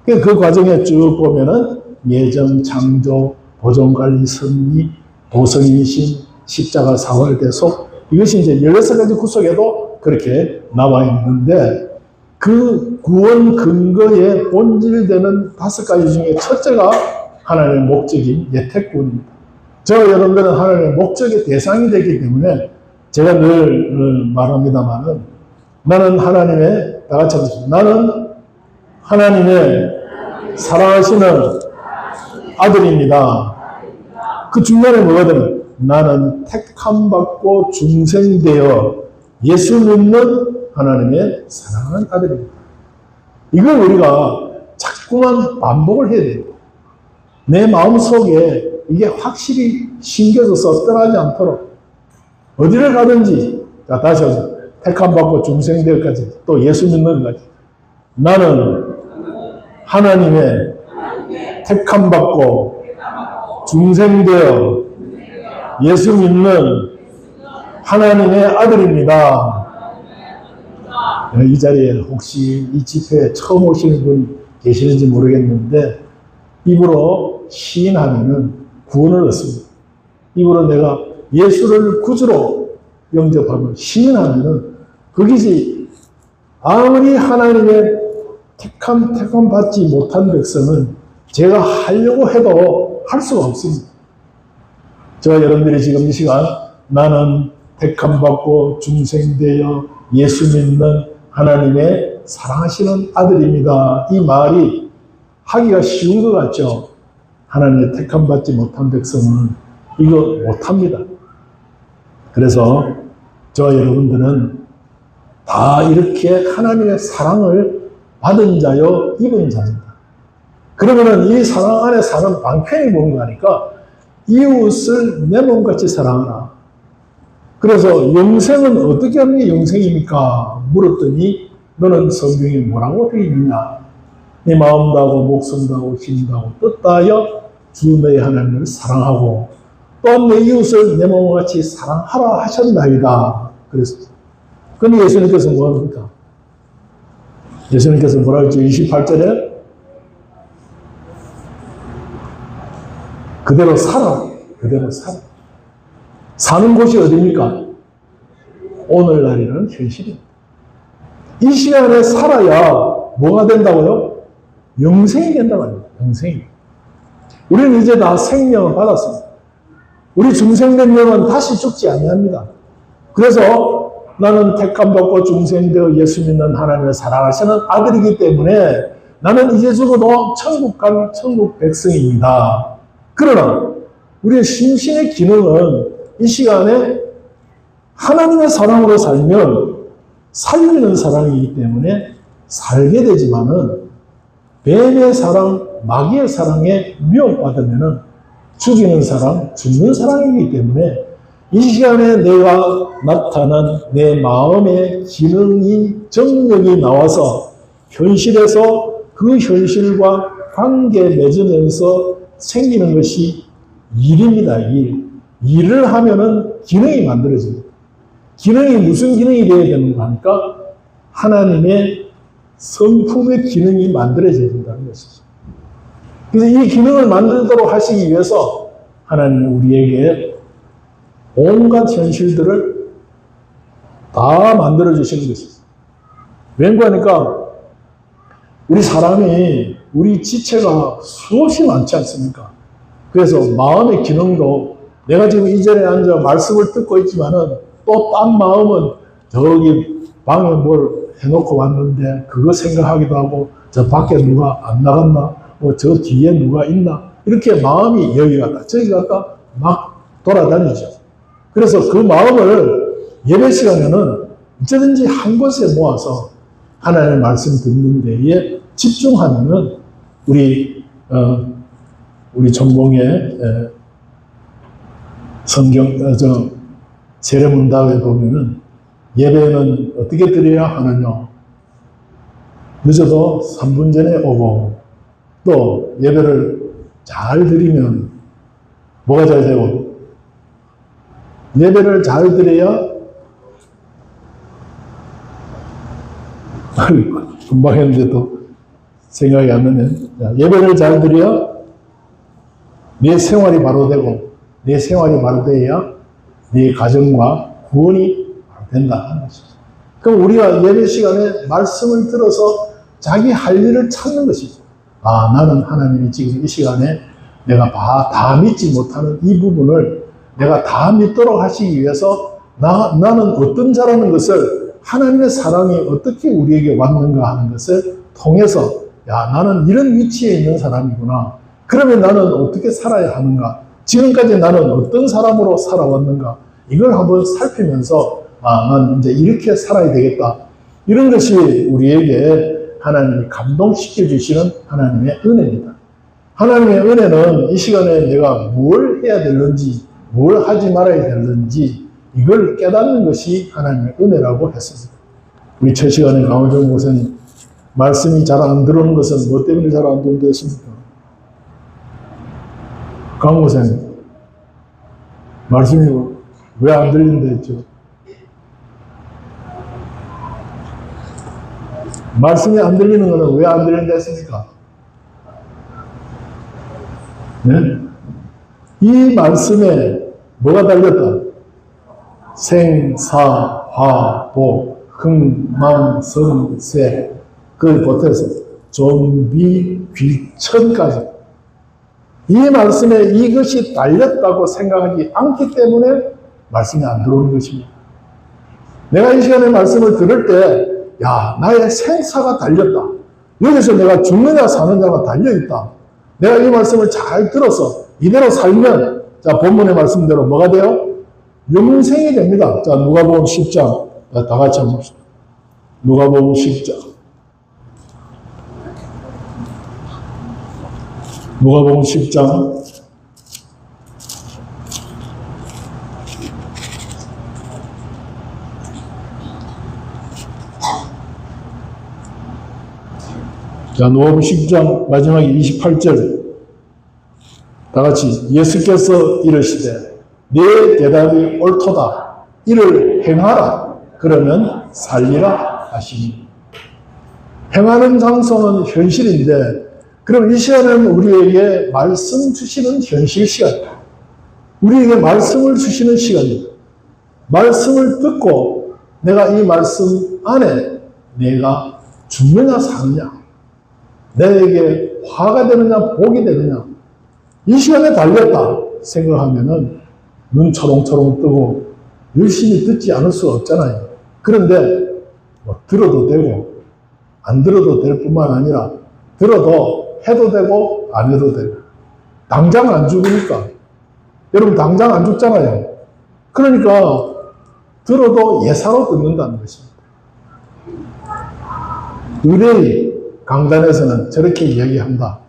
그 과정에 쭉 보면은 예정, 창조, 보존관리, 섭리, 도성인신, 십자가, 사활, 대속, 이것이 이제 16가지 구속에도 그렇게 나와 있는데, 그 구원 근거의 본질되는 5가지 중에 첫째가 하나님의 목적인 예택군입니다. 저 여러분들은 하나님의 목적의 대상이 되기 때문에 제가 늘 말합니다만은 나는 하나님의, 다 같이 하겠습니다. 나는 하나님의 사랑하시는 아들입니다. 그 중간에 뭐가 되면 나는 택함받고 중생되어 예수 믿는 하나님의 사랑하는 아들입니다. 이걸 우리가 자꾸만 반복을 해야 돼요. 내 마음속에 이게 확실히 심겨져서 떠나지 않도록 어디를 가든지, 자, 다시 하죠. 택함받고 중생되어까지, 또 예수 믿는 것까지. 나는 하나님의 택함받고 중생되어 예수 믿는 하나님의 아들입니다. 이 자리에 혹시 이 집회에 처음 오시는 분이 계시는지 모르겠는데, 입으로 시인하면은 구원을 얻습니다. 입으로 내가 예수를 구주로 영접하면, 시인하면은, 거기지, 아무리 하나님의 택함 받지 못한 백성은 제가 하려고 해도 할 수가 없습니다. 저와 여러분들이 지금 이 시간, 나는 택함 받고 중생되어 예수 믿는 하나님의 사랑하시는 아들입니다. 이 말이 하기가 쉬운 것 같죠? 하나님의 택함 받지 못한 백성은 이거 못합니다. 그래서 저와 여러분들은 다 이렇게 하나님의 사랑을 받은 자요, 입은 자입니다. 그러면은 이 사랑 안에 사는 방편이 뭔가 하니까 이웃을 내 몸같이 사랑하라. 그래서 영생은 어떻게 하는 게 영생입니까? 물었더니 너는 성경에 뭐라고 되어 있느냐? 네 마음 다하고 목숨 다하고 힘 다하고 뜻 다하여 주 너의 하나님을 사랑하고 또 내 이웃을 내 몸과 같이 사랑하라 하셨나이다. 그랬습니다. 그런데 예수님께서 뭐 합니까? 예수님께서 뭐라고 했죠? 28절에 그대로 살아. 그대로 살아. 사는 곳이 어디입니까? 오늘날이라는 현실입니다. 이 시간에 살아야 뭐가 된다고요? 영생이 된다고 합니다. 영생이. 우리는 이제 다 생명을 받았습니다. 우리 중생된 영은 다시 죽지 아니합니다. 그래서 나는 택함받고 중생되어 예수 믿는 하나님을 사랑하시는 아들이기 때문에 나는 이제 죽어도 천국 간 천국 백성입니다. 그러나 우리의 심신의 기능은 이 시간에 하나님의 사랑으로 살면 살리는 사랑이기 때문에 살게 되지만은 뱀의 사랑, 마귀의 사랑에 미혹받으면은 죽이는 사랑, 죽는 사랑이기 때문에 이 시간에 내가 나타난 내 마음의 기능이, 정력이 나와서 현실에서 그 현실과 관계 맺으면서 생기는 것이 일입니다, 일. 일을 하면은 기능이 만들어집니다. 기능이 무슨 기능이 되어야 되는가 하니까 하나님의 성품의 기능이 만들어져야 된다는 것이죠. 그래서 이 기능을 만들도록 하시기 위해서 하나님은 우리에게 온갖 현실들을 다 만들어주시는 것입니다. 왠가하니까 우리 사람이 우리 지체가 수없이 많지 않습니까? 그래서 마음의 기능도 내가 지금 이 자리에 앉아 말씀을 듣고 있지만은 또 딴 마음은 저기 방에 뭘 해놓고 왔는데 그거 생각하기도 하고 저 밖에 누가 안 나갔나? 뭐 저 뒤에 누가 있나? 이렇게 마음이 여기 갔다 저기 갔다 막 돌아다니죠. 그래서 그 마음을 예배 시간에는 언제든지 한 곳에 모아서 하나님의 말씀 듣는 데에 집중하면은 우리 전공의 성경 세례문답에 보면은 예배는 어떻게 드려야 하느냐? 늦어도 3분 전에 오고 또 예배를 잘 드리면 뭐가 잘 되고 예배를 잘 드려야 금방 했는데 또 생각이 안 나네. 예배를 잘 드려야 내 생활이 바로 되고 내 생활이 바로 돼야 내 가정과 구원이 바로 된다 하는 것이죠. 그럼 우리가 예배 시간에 말씀을 들어서 자기 할 일을 찾는 것이죠. 아, 나는 하나님이 지금 이 시간에 내가 다 믿지 못하는 이 부분을 내가 다 믿도록 하시기 위해서 나는 어떤 자라는 것을 하나님의 사랑이 어떻게 우리에게 왔는가 하는 것을 통해서 야, 나는 이런 위치에 있는 사람이구나. 그러면 나는 어떻게 살아야 하는가? 지금까지 나는 어떤 사람으로 살아왔는가? 이걸 한번 살피면서 아, 난 이제 이렇게 살아야 되겠다. 이런 것이 우리에게 하나님이 감동시켜 주시는 하나님의 은혜입니다. 하나님의 은혜는 이 시간에 내가 뭘 해야 되는지, 뭘 하지 말아야 되는지 이걸 깨닫는 것이 하나님의 은혜라고 했습니다. 우리 첫 시간에 강호정 목사님 말씀이 잘 안 들어오는 것은 뭐 때문에 잘 안 들어오는 것입니까? 강 목사님 말씀이 왜 안 들린다 했죠? 말씀이 안 들리는 것은 왜 안 들린다 했습니까? 네? 이 말씀에 뭐가 달렸다? 생사화복 흥망성쇠 그 보태서 존비귀천까지 이 말씀에 이것이 달렸다고 생각하지 않기 때문에 말씀이 안 들어오는 것입니다. 내가 이 시간에 말씀을 들을 때 야, 나의 생사가 달렸다. 여기서 내가 죽느냐 사느냐가 달려있다. 내가 이 말씀을 잘 들어서 이대로 살면 자, 본문의 말씀대로 뭐가 돼요? 영생이 됩니다. 자, 누가복음 10장. 자, 다 같이 한번 봅시다. 누가복음 10장. 누가복음 10장. 자, 누가복음 10장 마지막에 28절. 다 같이 예수께서 이르시되 내 대답이 옳도다. 이를 행하라. 그러면 살리라 하시니. 행하는 장소는 현실인데 그럼 이 시간은 우리에게 말씀 주시는 현실 시간입니다. 우리에게 말씀을 주시는 시간입니다. 말씀을 듣고 내가 이 말씀 안에 내가 죽느냐 사느냐 내게 화가 되느냐 복이 되느냐 이 시간에 달렸다 생각하면은 눈 초롱초롱 뜨고 열심히 듣지 않을 수가 없잖아요. 그런데 뭐 들어도 되고 안 들어도 될 뿐만 아니라 들어도 해도 되고 안 해도 되고 당장 안 죽으니까 여러분 당장 안 죽잖아요. 그러니까 들어도 예사로 듣는다는 것입니다. 의뢰의 강단에서는 저렇게 이야기한다.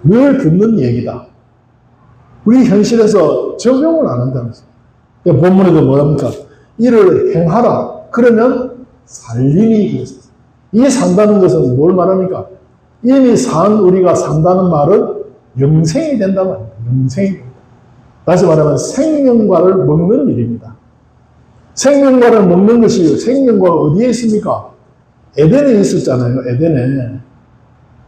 늘 듣는 얘기다. 우리 현실에서 적용을 안 한다는 것입니다. 본문에도 뭐랍니까? 이를 행하라. 그러면 살리니 그랬습니다. 이 산다는 것은 뭘 말합니까? 이미 산 우리가 산다는 말은 영생이 된다는 말입니다. 영생이 된다. 다시 말하면 생명과를 먹는 일입니다. 생명과를 먹는 것이 생명과가 어디에 있습니까? 에덴에 있었잖아요. 에덴에.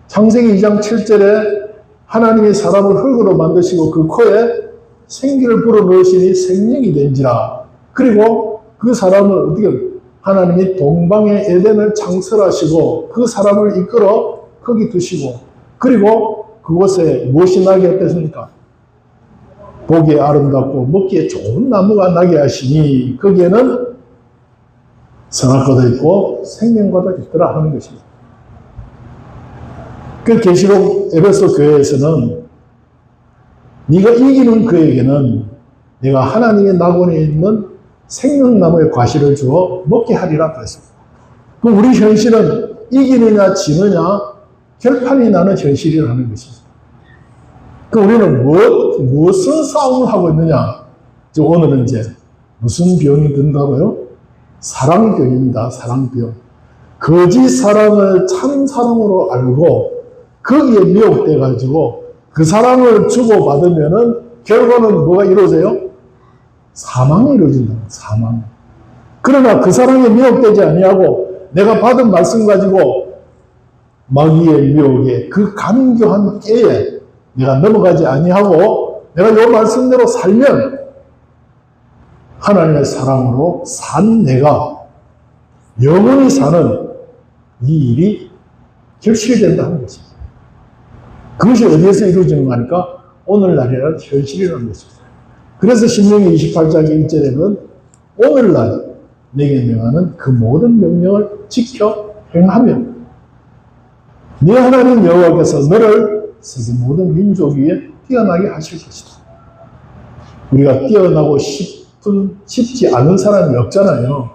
창세기 2장 7절에 하나님이 사람을 흙으로 만드시고 그 코에 생기를 불어넣으시니 생명이 된지라. 그리고 그 사람을 어떻게 하나님이 동방의 에덴을 창설하시고 그 사람을 이끌어 거기 두시고 그리고 그곳에 무엇이 나게 했습니까? 보기에 아름답고 먹기에 좋은 나무가 나게 하시니 거기에는 선악과도 있고 생명과도 있더라 하는 것입니다. 그 계시록 에베소 교회에서는 네가 이기는 그에게는 내가 하나님의 낙원에 있는 생명나무의 과실을 주어 먹게 하리라 그랬습니다. 그럼 우리 현실은 이기느냐 지느냐 결판이 나는 현실이라는 것입니다. 그럼 우리는 무슨 싸움을 하고 있느냐? 오늘은 이제 무슨 병이 든다고요? 사랑병입니다. 사랑병. 거짓 사랑을 참 사랑으로 알고 거기에 미혹돼 가지고 그 사랑을 주고받으면은 결과는 뭐가 이루어져요? 사망이 이루어진다. 사망. 그러나 그 사랑에 미혹되지 아니하고 내가 받은 말씀 가지고 마귀의 미혹에 그 간교한 깨에 내가 넘어가지 아니하고 내가 이 말씀대로 살면 하나님의 사랑으로 산 내가 영원히 사는 이 일이 결실된다 하는 것입니다. 그것이 어디에서 이루어지는 거니까 오늘날이라는 현실이라는 것입니다. 그래서 신명기 28장 1절에는 오늘날 내게 명하는 그 모든 명령을 지켜 행하며 네 하나님 여호와께서 너를 세계 모든 민족 위에 뛰어나게 하실 것이다. 우리가 뛰어나고 싶지 않은 사람이 없잖아요.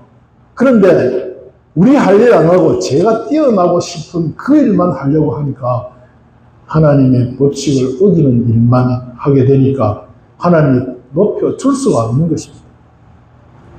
그런데 우리 할 일 안 하고 제가 뛰어나고 싶은 그 일만 하려고 하니까 하나님의 법칙을 어기는 일만 하게 되니까 하나님이 높여줄 수가 없는 것입니다.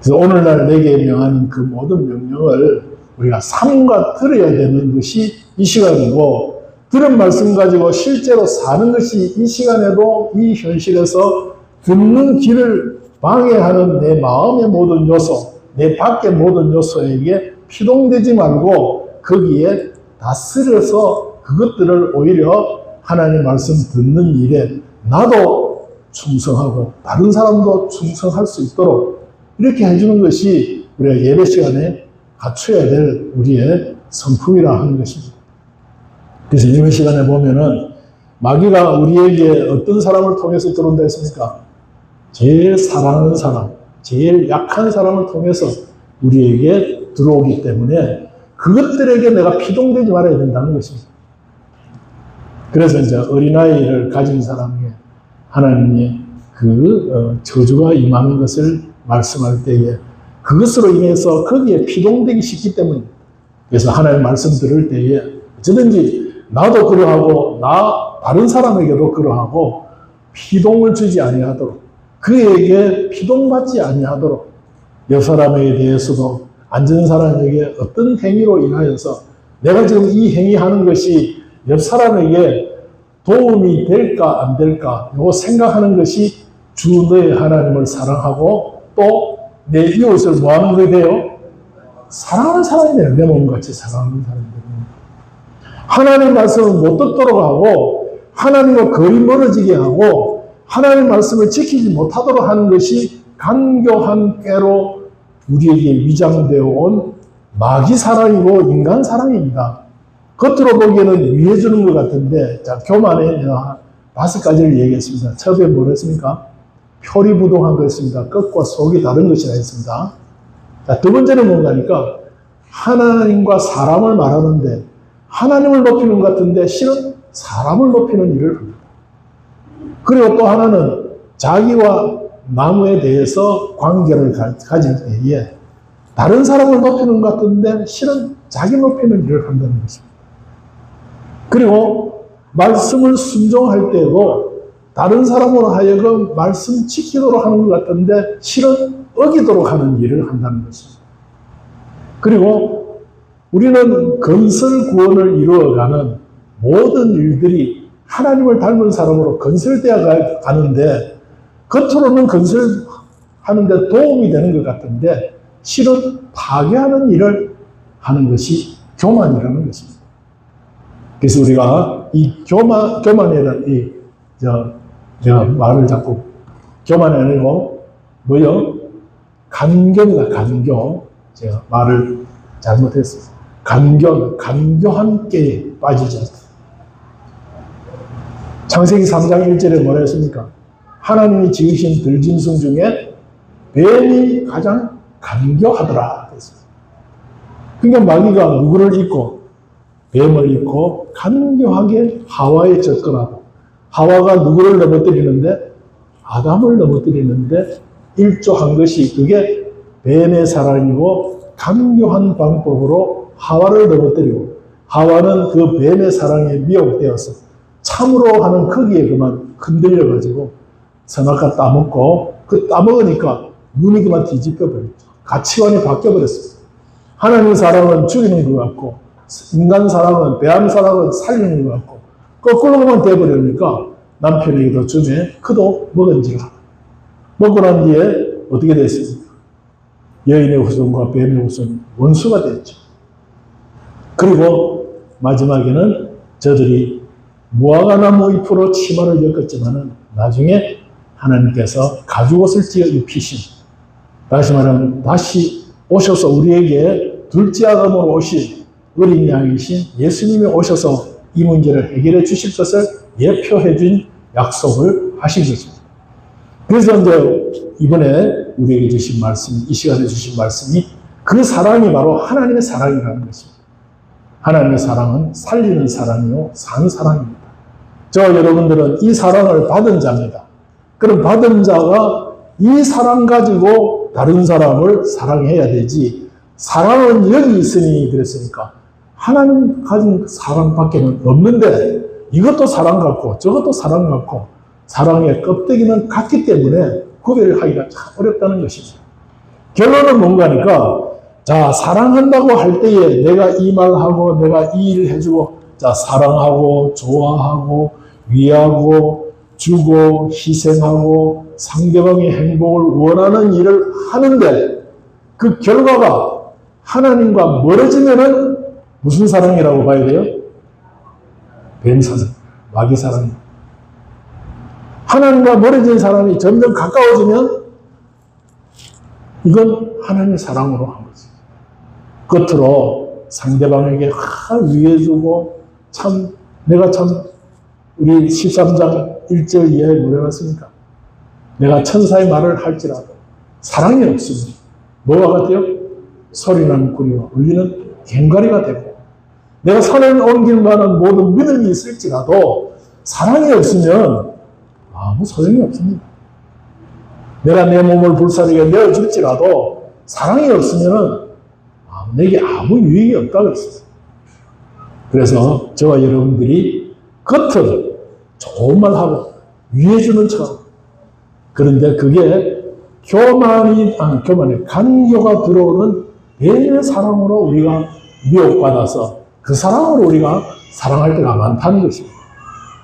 그래서 오늘날 내게 명하는 그 모든 명령을 우리가 삼가 들어야 되는 것이 이 시간이고 들은 말씀 가지고 실제로 사는 것이 이 시간에도 이 현실에서 듣는 길을 방해하는 내 마음의 모든 요소, 내 밖의 모든 요소에게 피동되지 말고 거기에 다스려서 그것들을 오히려 하나님의 말씀 듣는 일에 나도 충성하고 다른 사람도 충성할 수 있도록 이렇게 해주는 것이 우리가 예배 시간에 갖춰야 될 우리의 성품이라 하는 것입니다. 그래서 예배 시간에 보면은 마귀가 우리에게 어떤 사람을 통해서 들어온다 했습니까? 제일 사랑하는 사람, 제일 약한 사람을 통해서 우리에게 들어오기 때문에 그것들에게 내가 피동되지 말아야 된다는 것입니다. 그래서 이제 어린아이를 가진 사람에게 하나님의 그 저주가 임하는 것을 말씀할 때에 그것으로 인해서 거기에 피동되기 쉽기 때문입니다. 그래서 하나님 말씀 들을 때에 어쩌든지 나도 그러하고 다른 사람에게도 그러하고 피동을 주지 아니하도록 그에게 피동받지 아니하도록 옆 사람에 대해서도 앉은 사람에게 어떤 행위로 인하여서 내가 지금 이 행위하는 것이 옆 사람에게 도움이 될까 안 될까 이거 생각하는 것이 주 너의 하나님을 사랑하고 또 내 이웃을 뭐하는 게 돼요? 사랑하는 사람이에요. 내 몸같이 사랑하는 사람들. 하나님 말씀을 못 듣도록 하고 하나님과 거리 멀어지게 하고 하나님 말씀을 지키지 못하도록 하는 것이 간교한 꾀로 우리에게 위장되어 온 마귀 사랑이고 인간 사랑입니다. 겉으로 보기에는 위해주는 것 같은데 자 교만에 내가 5가지를 얘기했습니다. 처음에 뭘 했습니까? 표리부동한 것입니다. 끝과 속이 다른 것이라 했습니다. 자, 두 번째는 뭔가니까 하나님과 사람을 말하는데 하나님을 높이는 것 같은데 실은 사람을 높이는 일을 합니다. 그리고 또 하나는 자기와 나무에 대해서 관계를 가질 때에 다른 사람을 높이는 것 같은데 실은 자기 높이는 일을 한다는 것입니다. 그리고 말씀을 순종할 때도 다른 사람으로 하여금 말씀 지키도록 하는 것 같은데 실은 어기도록 하는 일을 한다는 것입니다. 그리고 우리는 건설 구원을 이루어가는 모든 일들이 하나님을 닮은 사람으로 건설되어 가는데 겉으로는 건설하는데 도움이 되는 것 같은데 실은 파괴하는 일을 하는 것이 교만이라는 것입니다. 그래서 우리가 이 교만이라는 제가 말을 자꾸 교만이 아니고 뭐요? 간교입니다. 간교. 제가 말을 잘못했어요. 간교한 깨에 빠지지 않다. 창세기 3장 1절에 뭐라 했습니까? 하나님이 지으신 들짐승 중에 뱀이 가장 간교하더라. 그러니까 마귀가 누구를 잊고 뱀을 잊고 간교하게 하와에 접근하고 하와가 누구를 넘어뜨리는데 아담을 넘어뜨리는데 일조한 것이 그게 뱀의 사랑이고 간교한 방법으로 하와를 넘어뜨리고 하와는 그 뱀의 사랑에 미혹되어서 참으로 하는 거기에 그만 흔들려가지고 선악과 따먹고 그 따먹으니까 눈이 그만 뒤집혀 버렸죠. 가치관이 바뀌어버렸어요. 하나님 사랑은 죽이는 것 같고 인간 사랑은 배암 사랑은 살리는 것 같고 거꾸로만 돼버리니까 남편에게도 주매 그도 먹은지라. 먹고 난 뒤에 어떻게 됐습니까? 여인의 후손과 뱀의 후손 원수가 됐죠. 그리고 마지막에는 저들이 무화과나무 잎으로 치마를 엮었지만은 나중에 하나님께서 가죽옷을 지어 입히신, 다시 말하면 다시 오셔서 우리에게 둘째 아담으로 오신 어린 양이신 예수님이 오셔서 이 문제를 해결해 주실 것을 예표해 준 약속을 하신 것입니다. 그래서 이제 이번에 우리에게 주신 말씀, 이 시간에 주신 말씀이 그 사랑이 바로 하나님의 사랑이라는 것입니다. 하나님의 사랑은 살리는 사랑이요, 산 사랑입니다. 저와 여러분들은 이 사랑을 받은 자입니다. 그럼 받은 자가 이 사랑 가지고 다른 사람을 사랑해야 되지. 사랑은 여기 있으니 그랬으니까 하나님 가진 사랑밖에는 없는데 이것도 사랑 같고 저것도 사랑 같고 사랑의 껍데기는 같기 때문에 구별을 하기가 참 어렵다는 것입니다. 결론은 뭔가니까 자, 사랑한다고 할 때에 내가 이 말하고 내가 이 일을 해주고 자, 사랑하고 좋아하고 위하고 주고 희생하고 상대방의 행복을 원하는 일을 하는데 그 결과가 하나님과 멀어지면은 무슨 사랑이라고 봐야 돼요? 뱀 사랑, 마귀 사랑. 하나님과 멀어진 사람이 점점 가까워지면 이건 하나님의 사랑으로 한 거지. 겉으로 상대방에게 위해주고 참 내가 참 우리 13장 1절 이하에 뭐라 했습니까? 내가 천사의 말을 할지라도 사랑이 없으면 뭐가 같아요? 소리나는 구리와 울리는 괭과리가 되고 내가 산을 옮길 만한 모든 믿음이 있을지라도 사랑이 없으면 아무 소용이 없습니다. 내가 내 몸을 불사르게 내어줄지라도 사랑이 없으면 내게 아무 유익이 없다고 그랬어요. 그래서 저와 여러분들이 겉은 좋은 말 하고 위해주는 척 그런데 그게 교만이 간교가 들어오는 뱀의 사랑으로 우리가 미혹받아서 그 사랑으로 우리가 사랑할 때가 많다는 것입니다.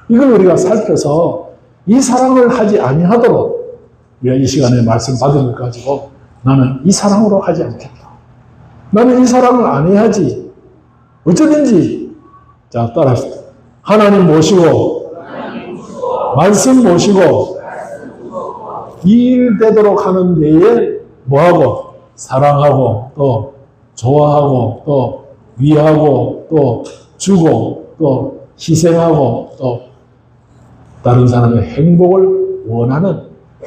이걸 우리가 살펴서 이 사랑을 하지 아니하도록 우리가 이 시간에 말씀 받은 것 가지고 나는 이 사랑으로 하지 않겠다. 나는 이 사랑을 안 해야지. 어쩌든지 자 따라합시다. 하나님 모시고 말씀 모시고 일 되도록 하는 데에 뭐하고 사랑하고 또 좋아하고 또 위하고 또 주고 또 희생하고 또 다른 사람의 행복을 원하는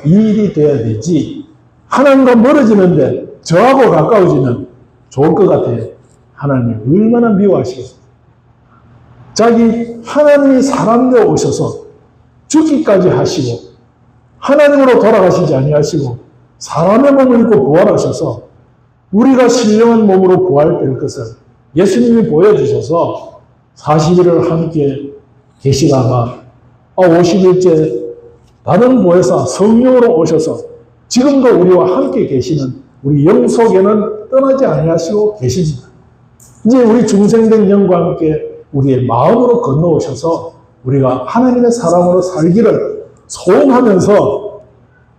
이 일이 돼야 되지. 하나님과 멀어지는데 저하고 가까워지면 좋을 것 같아요. 하나님 얼마나 미워하시겠어요. 자기 하나님이 사람 되어 오셔서 죽기까지 하시고 하나님으로 돌아가시지 아니하시고 사람의 몸을 입고 부활하셔서 우리가 신령한 몸으로 부활될 것을 예수님이 보여주셔서 40일을 함께 계시다가 50일째 다른 보혜사 성령으로 오셔서 지금도 우리와 함께 계시는 우리 영 속에는 떠나지 아니하시고 계십니다. 이제 우리 중생된 영과 함께 우리의 마음으로 건너오셔서 우리가 하나님의 사람으로 살기를 소원하면서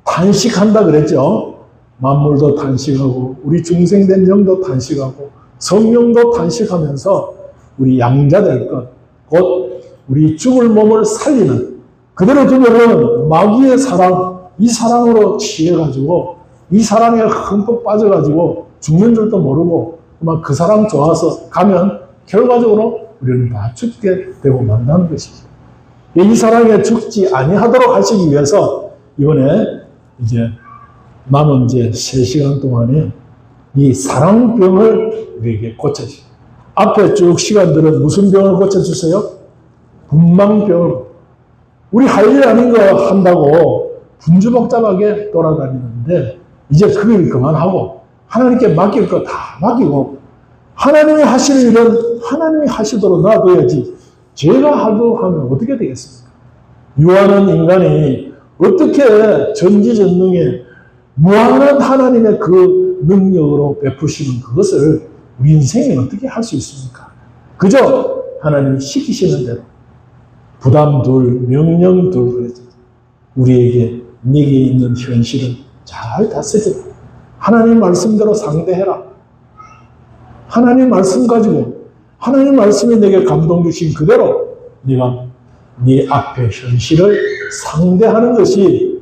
단식한다 그랬죠. 만물도 단식하고 우리 중생된 영도 단식하고 성령도 단식하면서 우리 양자 될 것, 곧 우리 죽을 몸을 살리는 그대로 두면은 마귀의 사랑, 이 사랑으로 취해가지고 이 사랑에 흠뻑 빠져가지고 죽는 줄도 모르고 막 그 사랑 좋아서 가면 결과적으로 우리는 다 죽게 되고 만나는 것이죠. 이 사랑에 죽지 아니하도록 하시기 위해서 이번에 이제 남은 이제 3시간 동안에 이 사랑병을 우리에게 고쳐주세요. 앞에 쭉 시간들은 무슨 병을 고쳐주세요? 분망병을. 우리 할 일 아닌 거 한다고 분주복잡하게 돌아다니는데 이제 그 일 그만하고 하나님께 맡길 거 다 맡기고 하나님이 하실 일은 하나님이 하시도록 놔둬야지 제가 하도 하면 어떻게 되겠습니까? 유한한 인간이 어떻게 전지전능의 무한한 하나님의 그 능력으로 베푸시는 그것을 우리 인생에 어떻게 할 수 있습니까? 그저 하나님이 시키시는 대로 부담 둘, 명령 둘, 우리에게 내게 있는 현실을 잘 다스려. 하나님 말씀대로 상대해라. 하나님 말씀 가지고 하나님 말씀이 내게 감동 주신 그대로 네가 네 앞의 현실을 상대하는 것이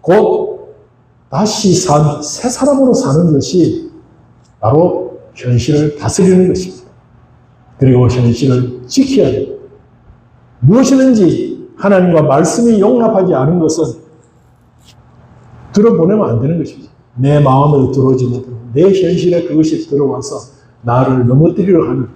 곧 다시 산 새 사람으로 사는 것이 바로 현실을 다스리는 것입니다. 그리고 현실을 지켜야 됩니다. 무엇이든지 하나님과 말씀이 용납하지 않은 것은 들어보내면 안 되는 것입니다. 내 마음에 들어오지 못하고 내 현실에 그것이 들어와서 나를 넘어뜨리려 하는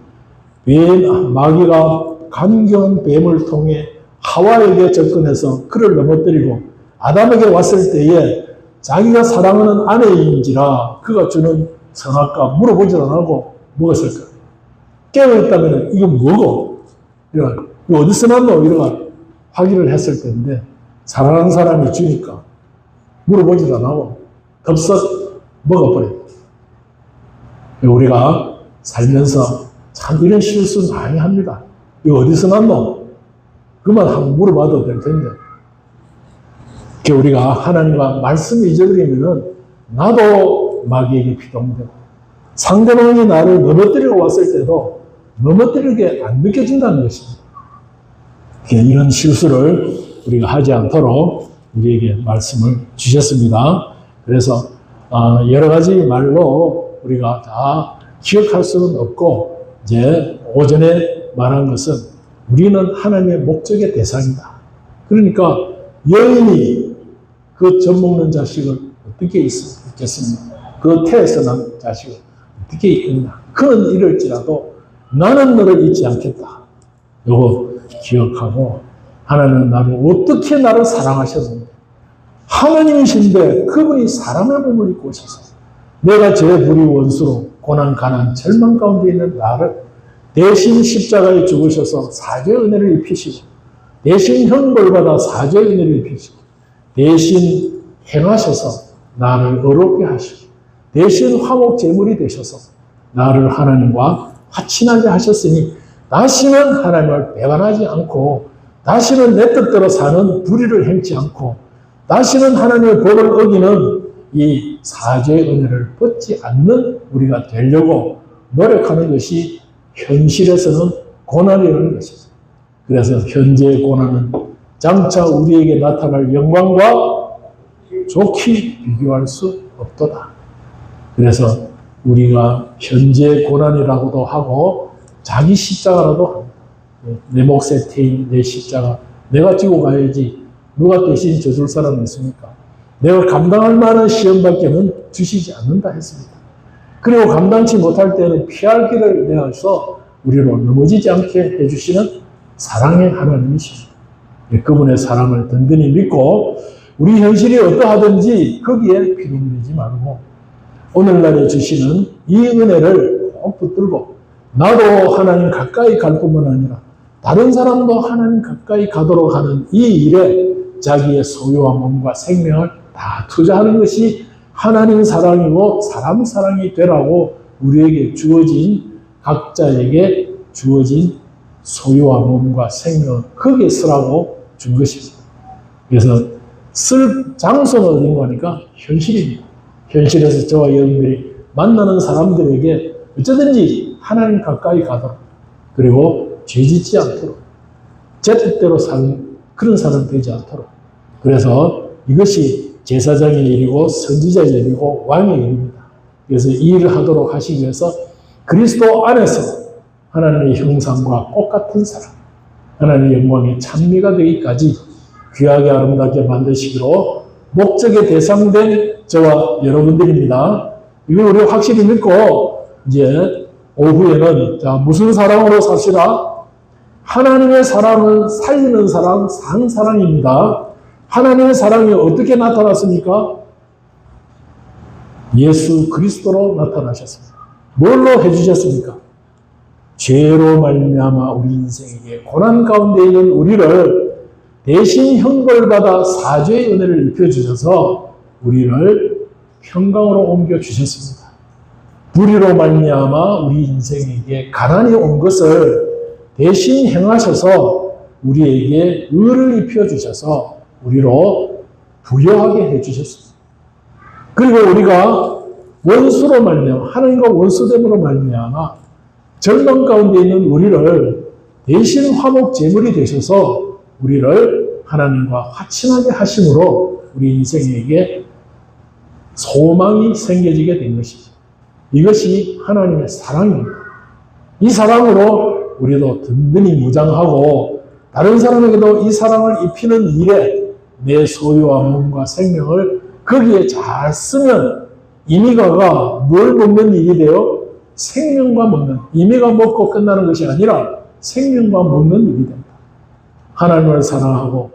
마귀가 간교한 뱀을 통해 하와에게 접근해서 그를 넘어뜨리고 아담에게 왔을 때에 자기가 사랑하는 아내인지라 그가 주는 선악과 물어보지도 안 하고 먹었을까? 깨어있다면 이거 뭐고? 이거 어디서 났노? 이러가 확인을 했을 텐데 사랑하는 사람이 주니까 물어보지도 안 하고 덥석 먹어버려요. 우리가 살면서 참 이런 실수 많이 합니다. 이거 어디서 났노? 그만 한번 물어봐도 될 텐데. 우리가 하나님과 말씀을 잊어버리면은 나도 마귀에게 피동되고 상대방이 나를 넘어뜨리고 왔을 때도 넘어뜨리게 안 느껴진다는 것입니다. 이런 실수를 우리가 하지 않도록 우리에게 말씀을 주셨습니다. 그래서 여러 가지 말로 우리가 다 기억할 수는 없고 이제 오전에 말한 것은 우리는 하나님의 목적의 대상이다. 그러니까 여인이 그 젖 먹는 자식을 어떻게 있겠습니까? 그 태에서 난 자식을 어떻게 있겠나? 그는 이럴지라도 나는 너를 잊지 않겠다. 요거 기억하고 하나님은 나를 어떻게 나를 사랑하셨는데 하나님이신데 그분이 사람의 몸을 입고 오셔서 내가 제 불의 원수로 고난, 가난, 절망 가운데 있는 나를 대신 십자가에 죽으셔서 사죄의 은혜를 입히시고 대신 형벌받아 사죄의 은혜를 입히시고 대신 행하셔서 나를 의롭게 하시고 대신 화목 제물이 되셔서 나를 하나님과 화친하게 하셨으니 다시는 하나님을 배반하지 않고 다시는 내 뜻대로 사는 불의를 행치 않고 다시는 하나님의 법을 어기는 이 사죄의 은혜를 받지 않는 우리가 되려고 노력하는 것이 현실에서는 고난이라는 것입니다. 그래서 현재의 고난은 장차 우리에게 나타날 영광과 좋게 비교할 수 없도다. 그래서 우리가 현재의 고난이라고도 하고 자기 십자가라도 합니다. 내 몫에 태인 내 십자가 내가 지고 가야지 누가 대신 져줄 사람은 있습니까? 내가 감당할 만한 시험밖에는 주시지 않는다 했습니다. 그리고 감당치 못할 때는 피할 길을 내어서 우리로 넘어지지 않게 해주시는 사랑의 하나님이십니다. 그분의 사랑을 든든히 믿고 우리 현실이 어떠하든지 거기에 피눈내지 말고 오늘날에 주시는 이 은혜를 꼭 붙들고 나도 하나님 가까이 갈 뿐만 아니라 다른 사람도 하나님 가까이 가도록 하는 이 일에 자기의 소유와 몸과 생명을 다 투자하는 것이 하나님 사랑이고 사람 사랑이 되라고 우리에게 주어진 각자에게 주어진 소유와 몸과 생명을 거기에 쓰라고 준 것입니다. 그래서 쓸 장소는 어딘가 하니까 현실입니다. 현실에서 저와 여러분들이 만나는 사람들에게 어쩌든지 하나님 가까이 가도록 그리고 죄짓지 않도록 제 뜻대로 사는 그런 사람 되지 않도록 그래서 이것이 제사장의 일이고 선지자의 일이고 왕의 일입니다. 그래서 이 일을 하도록 하시기 위해서 그리스도 안에서 하나님의 형상과 똑같은 사람, 하나님의 영광에 찬미가 되기까지 귀하게 아름답게 만드시기로 목적에 대상된 저와 여러분들입니다. 이걸 우리가 확실히 믿고 이제 오후에는 자, 무슨 사랑으로 삽시다? 하나님의 사랑은 살리는 사랑, 산 사랑입니다. 하나님의 사랑이 어떻게 나타났습니까? 예수 그리스도로 나타나셨습니다. 뭘로 해주셨습니까? 죄로 말미암아 우리 인생에게 고난 가운데 있는 우리를 대신 형벌받아 사죄의 은혜를 입혀주셔서 우리를 평강으로 옮겨주셨습니다. 불의로 말미암아 우리 인생에게 가난이 온 것을 대신 행하셔서 우리에게 의를 입혀주셔서 우리로 부여하게 해주셨습니다. 그리고 우리가 원수로 말미암아 하나님과 원수됨으로 말미암아 절망 가운데 있는 우리를 대신 화목 제물이 되셔서 우리를 하나님과 화친하게 하심으로 우리 인생에게 소망이 생겨지게 된 것이죠. 이것이 하나님의 사랑입니다. 이 사랑으로 우리도 든든히 무장하고 다른 사람에게도 이 사랑을 입히는 일에 내 소유와 몸과 생명을 거기에 잘 쓰면 이미가가 뭘 먹는 일이 돼요? 생명과 먹는, 이미가 먹고 끝나는 것이 아니라 생명과 먹는 일이 됩니다. 하나님을 사랑하고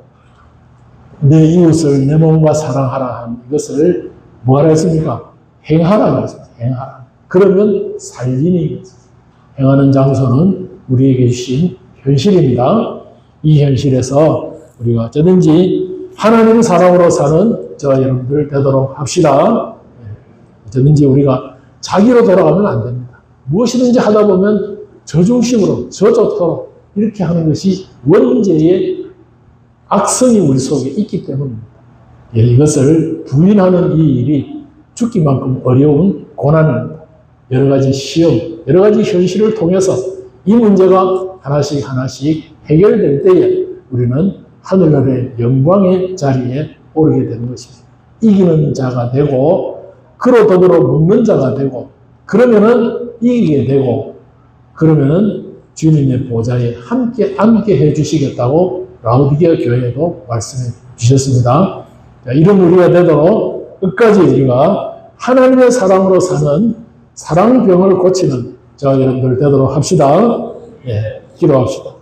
내 이웃을 내 몸과 사랑하라 한 이것을 뭐하라 했습니까? 행하라고 했습니다. 행하라. 그러면 살리니 행하는 장소는 우리에게 주신 현실입니다. 이 현실에서 우리가 어쩌든지 하나님 사랑으로 사는 저와 여러분들 되도록 합시다. 어쩌든지 우리가 자기로 돌아가면 안 됩니다. 무엇이든지 하다 보면 저 중심으로, 저 좋도록 이렇게 하는 것이 원죄의 악성이 우리 속에 있기 때문입니다. 이것을 부인하는 이 일이 죽기만큼 어려운 고난입니다. 여러 가지 시험, 여러 가지 현실을 통해서 이 문제가 하나씩 하나씩 해결될 때에 우리는 하늘나라의 영광의 자리에 오르게 되는 것입니다. 이기는 자가 되고 그로 더불어 묻는 자가 되고 그러면은 이기게 되고 그러면은 주님의 보좌에 함께 앉게 해주시겠다고 라우디게아 교회에도 말씀해 주셨습니다. 자, 이런 우리가 되도록 끝까지 우리가 하나님의 사랑으로 사는 사랑병을 고치는 저와 여러분들 되도록 합시다. 예, 기도합시다.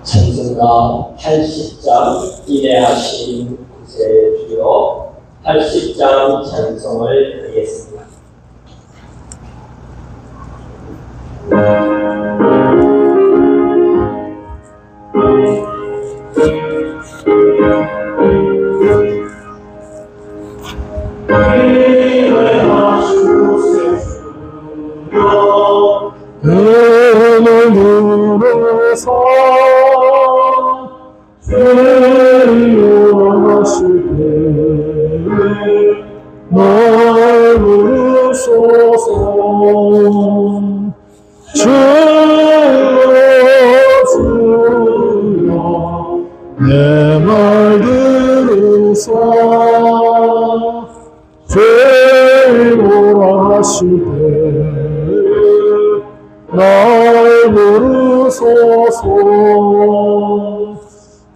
찬송가 80장 인내하신 구세의 주여 80장 찬송을 드리겠습니다. 날 부르소서 주여 내 말 들으사 죄고라 하시되 날 부르소서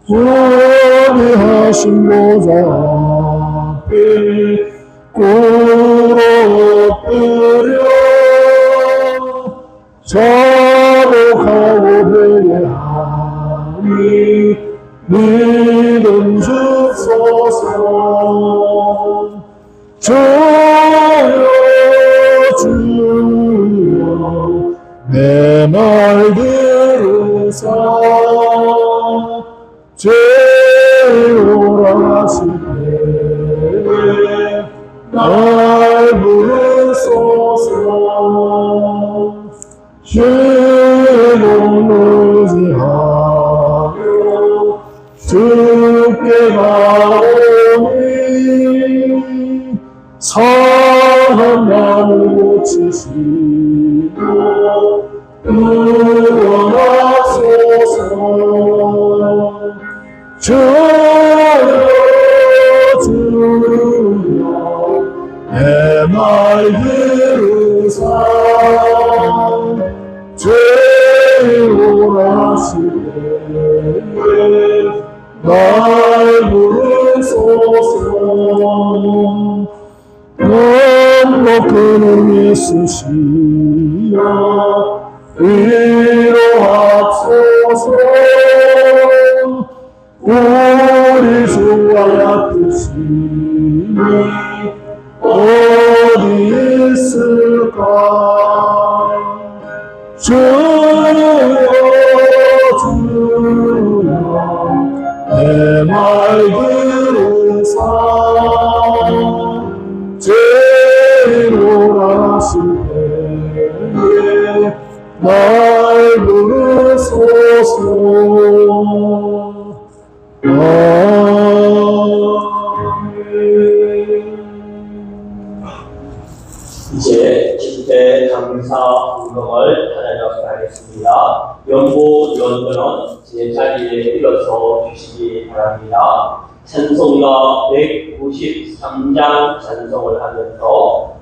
구원하신 보좌 앞에 꿇어 엎드려 말 들으사 죄오라시되 날 부르소서. 죄는 의지하며 주께 가오니 선한 마음 고치시고 구원하소서. 주여 주여 내 말 들으사 죄오라시되 날 부르소서. 넘놓고는 있으시여 위로하소서. 우리 주와 약드시니 어디 있을까. 주여 주여 내 말 들으사 죄로라시되 날 부르소서. 이제 집회 감사 운동을 하나님 앞에 하겠습니다. 연보 연도는 제자리에 일어서 주시기 바랍니다. 찬송가 193장 찬송을 하면서